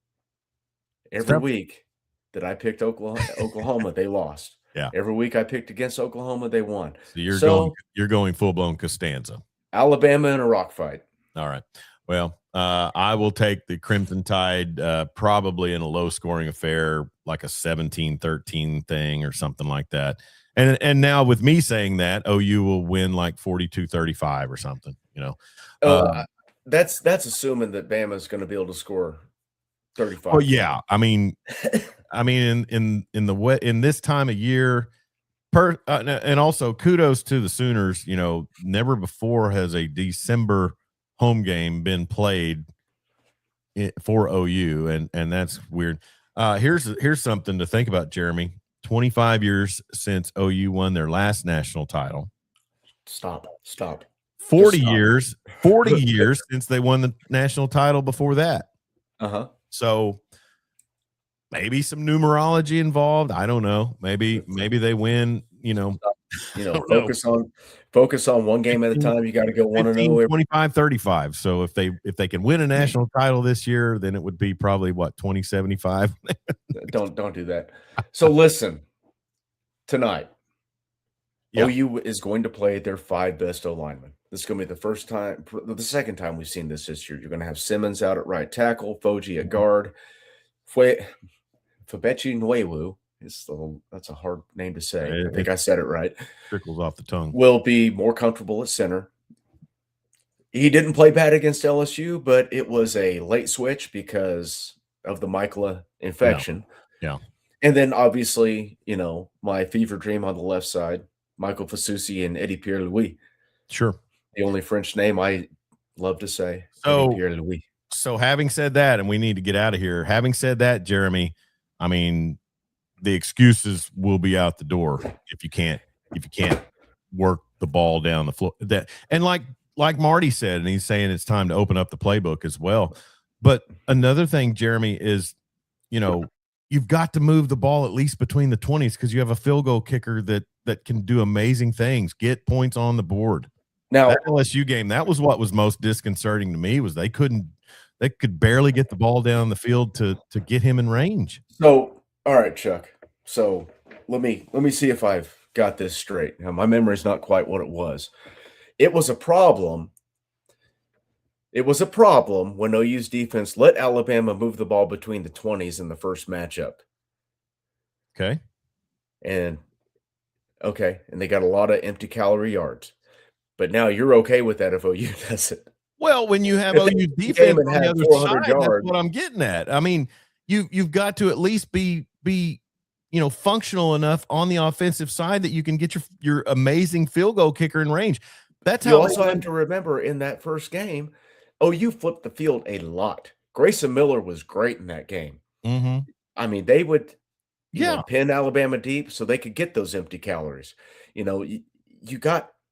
[SPEAKER 2] every week that I picked Oklahoma, they lost.
[SPEAKER 1] Yeah.
[SPEAKER 2] Every week I picked against Oklahoma, they won.
[SPEAKER 1] So you're going full blown Costanza.
[SPEAKER 2] Alabama in a rock fight.
[SPEAKER 1] All right. Well, I will take the Crimson Tide probably in a low scoring affair, like a 17-13 thing or something like that. And now with me saying that, OU will win like 42-35 or something,
[SPEAKER 2] That's assuming that Bama's going to be able to score 35.
[SPEAKER 1] Well, yeah. I mean, in this time of year, and also kudos to the Sooners. Never before has a December home game been played for OU, and that's weird. Here's something to think about, Jeremy. 25 years since OU won their last national title.
[SPEAKER 2] Stop.
[SPEAKER 1] 40 years since they won the national title before that.
[SPEAKER 2] Uh-huh.
[SPEAKER 1] So maybe some numerology involved. I don't know. Maybe they win,
[SPEAKER 2] focus on one game at a time. You got to go 1-0.
[SPEAKER 1] 25-35. So if they can win a national title this year, then it would be probably 2075.
[SPEAKER 2] Don't do that. So listen, tonight,
[SPEAKER 1] yeah.
[SPEAKER 2] OU is going to play their 5 best O linemen. This is going to be the second time we've seen this year. You're going to have Simmons out at right tackle, Foji at guard, Fabechi Nwewu. That's a hard name to say. I think I said it right.
[SPEAKER 1] Trickles off the tongue.
[SPEAKER 2] Will be more comfortable at center. He didn't play bad against LSU, but it was a late switch because of the Mycla infection.
[SPEAKER 1] Yeah.
[SPEAKER 2] And then obviously, my fever dream on the left side, Michael Fasusi and Eddie Pierre-Louis.
[SPEAKER 1] Sure.
[SPEAKER 2] The only French name I love to say, Eddie
[SPEAKER 1] So
[SPEAKER 2] Pierre-Louis.
[SPEAKER 1] so having said that, and we need to get out of here. Having said that, Jeremy, I mean, the excuses will be out the door if you can't work the ball down the floor. That and like Marty said, and he's saying it's time to open up the playbook as well. But another thing, Jeremy, is you've got to move the ball at least between the 20s because you have a field goal kicker that can do amazing things, get points on the board.
[SPEAKER 2] Now,
[SPEAKER 1] That LSU game, that was what was most disconcerting to me was they could barely get the ball down the field to get him in range.
[SPEAKER 2] so all right, Chuck. So let me see if I've got this straight. Now, my memory's not quite what it was. It was a problem. It was a problem when OU's defense let Alabama move the ball between the 20s in the first matchup.
[SPEAKER 1] Okay.
[SPEAKER 2] And and they got a lot of empty calorie yards. But now you're okay with that if OU does it.
[SPEAKER 1] Well, when you have
[SPEAKER 2] If they
[SPEAKER 1] OU
[SPEAKER 2] won the
[SPEAKER 1] defense
[SPEAKER 2] game and
[SPEAKER 1] on the
[SPEAKER 2] had
[SPEAKER 1] other
[SPEAKER 2] 400
[SPEAKER 1] side, that's
[SPEAKER 2] yards.
[SPEAKER 1] what I'm getting at. I mean, you've got to at least be functional enough on the offensive side that you can get your amazing field goal kicker in range. That's
[SPEAKER 2] You
[SPEAKER 1] how
[SPEAKER 2] also have to remember in that first game, OU flipped the field a lot. Grayson Miller was great in that game.
[SPEAKER 1] Mhm.
[SPEAKER 2] I mean, they would
[SPEAKER 1] Yeah.
[SPEAKER 2] pin Alabama deep so they could get those empty calories.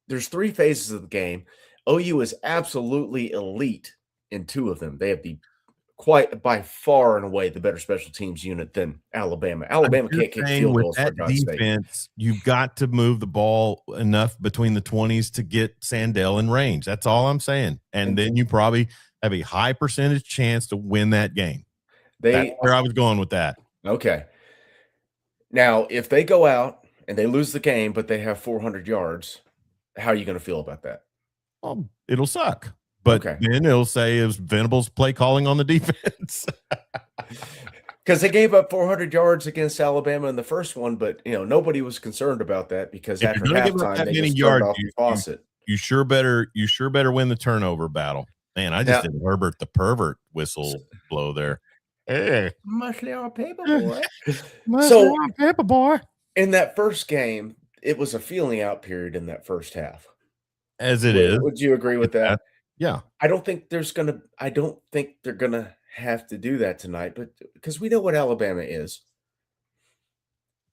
[SPEAKER 2] There's 3 phases of the game. OU is absolutely elite in 2 of them. They have quite by far and away the better special teams unit than Alabama. Alabama can't kick field
[SPEAKER 1] With
[SPEAKER 2] goals for
[SPEAKER 1] that
[SPEAKER 2] God's sake.
[SPEAKER 1] defense, you've got to move the ball enough between the 20s to get Sandell in range. That's all I'm saying. And then you probably have a high percentage chance to win that game. That's where I was going with that.
[SPEAKER 2] Okay. Now, if they go out and they lose the game, but they have 400 yards, how are you going to feel about that?
[SPEAKER 1] Well, it'll suck. But
[SPEAKER 2] Okay.
[SPEAKER 1] then it'll say it was Venables' play calling on the defense.
[SPEAKER 2] Because they gave up 400 yards against Alabama in the first one, but nobody was concerned about that because
[SPEAKER 1] If
[SPEAKER 2] after
[SPEAKER 1] you're gonna give up
[SPEAKER 2] halftime
[SPEAKER 1] that
[SPEAKER 2] they
[SPEAKER 1] many
[SPEAKER 2] just turned
[SPEAKER 1] yards,
[SPEAKER 2] off the faucet.
[SPEAKER 1] you sure better win the turnover battle. Man, I just did Herbert the pervert whistle blow there. Hey,
[SPEAKER 2] Muchly on paper, boy.
[SPEAKER 1] paper boy.
[SPEAKER 2] In that first game, it was a feeling out period in that first half.
[SPEAKER 1] As it is.
[SPEAKER 2] Would you agree with that?
[SPEAKER 1] Yeah.
[SPEAKER 2] I don't think they're gonna have to do that tonight, but because we know what Alabama is.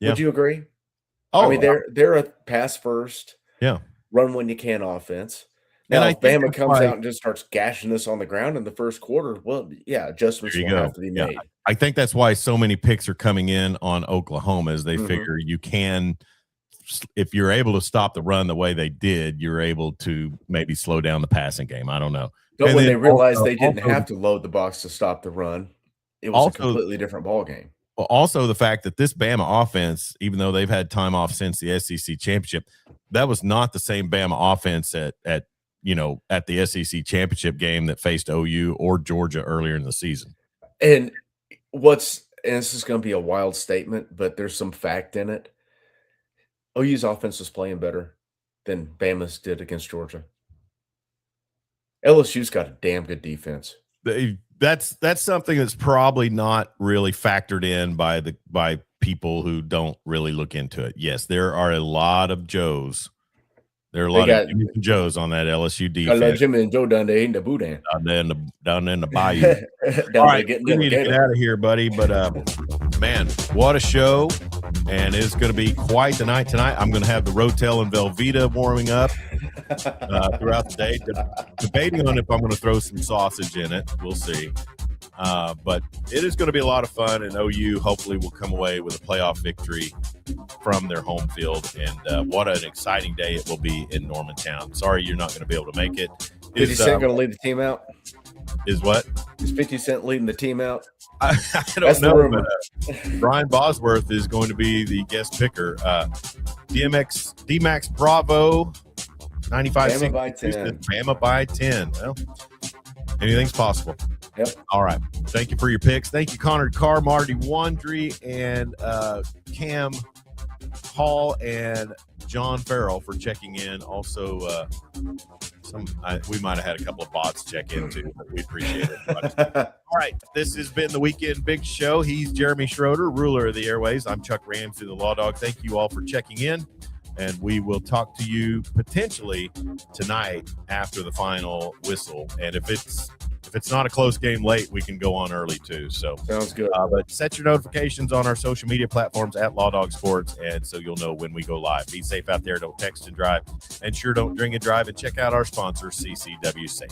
[SPEAKER 1] Yeah.
[SPEAKER 2] Would you agree?
[SPEAKER 1] Oh,
[SPEAKER 2] I mean, they're a pass first, run when you can offense. Now, if Bama comes out and just starts gashing us on the ground in the first quarter, well, yeah, adjustments will have to be made.
[SPEAKER 1] I think that's why so many picks are coming in on Oklahoma as they figure you can, if you're able to stop the run the way they did, you're able to maybe slow down the passing game. I don't know.
[SPEAKER 2] But when they realized they didn't have to load the box to stop the run, it was a completely different ball game.
[SPEAKER 1] Well, also the fact that this Bama offense, even though they've had time off since the SEC championship, that was not the same Bama offense at the SEC championship game that faced OU or Georgia earlier in the season.
[SPEAKER 2] And this is going to be a wild statement, but there's some fact in it. OU's offense was playing better than Bama's did against Georgia. LSU's got a damn good defense.
[SPEAKER 1] That's something that's probably not really factored in by people who don't really look into it. Yes, there are a lot of Joes. There are a lot of Joes on that LSU defense.
[SPEAKER 2] I love Jimmy and Joe down there in the boudin.
[SPEAKER 1] Down in the bayou. All right, we need to get out of here, buddy. But man, what a show. And it's going to be quite the night tonight. I'm going to have the Rotel and Velveeta warming up throughout the day. Debating on if I'm going to throw some sausage in it. We'll see. But it is going to be a lot of fun, and OU hopefully will come away with a playoff victory from their home field. And what an exciting day it will be in Normantown. Sorry you're not going to be able to make it.
[SPEAKER 2] 50 Cent going to lead the team out?
[SPEAKER 1] Is what?
[SPEAKER 2] Is 50 Cent leading the team out?
[SPEAKER 1] I don't know. But, Brian Bosworth is going to be the guest picker. DMAX Bravo 95
[SPEAKER 2] Bama by 10.
[SPEAKER 1] Bama by 10. Well, anything's possible.
[SPEAKER 2] Yep.
[SPEAKER 1] All right. Thank you for your picks. Thank you, Connor Carr, Marty Wandry, and Cam Hall and John Farrell for checking in. Also, We might have had a couple of bots check in too, but we appreciate it. All right, this has been the Weekend Big Show. He's Jeremy Schroeder, ruler of the airways. I'm Chuck Ramsey, the Law Dog. Thank you all for checking in, and we will talk to you potentially tonight after the final whistle. And if it's not a close game late, we can go on early too. So
[SPEAKER 2] sounds good.
[SPEAKER 1] But set your notifications on our social media platforms at Law Dog Sports, and so you'll know when we go live. Be safe out there. Don't text and drive, and sure don't drink and drive. And check out our sponsor, CCW Safe.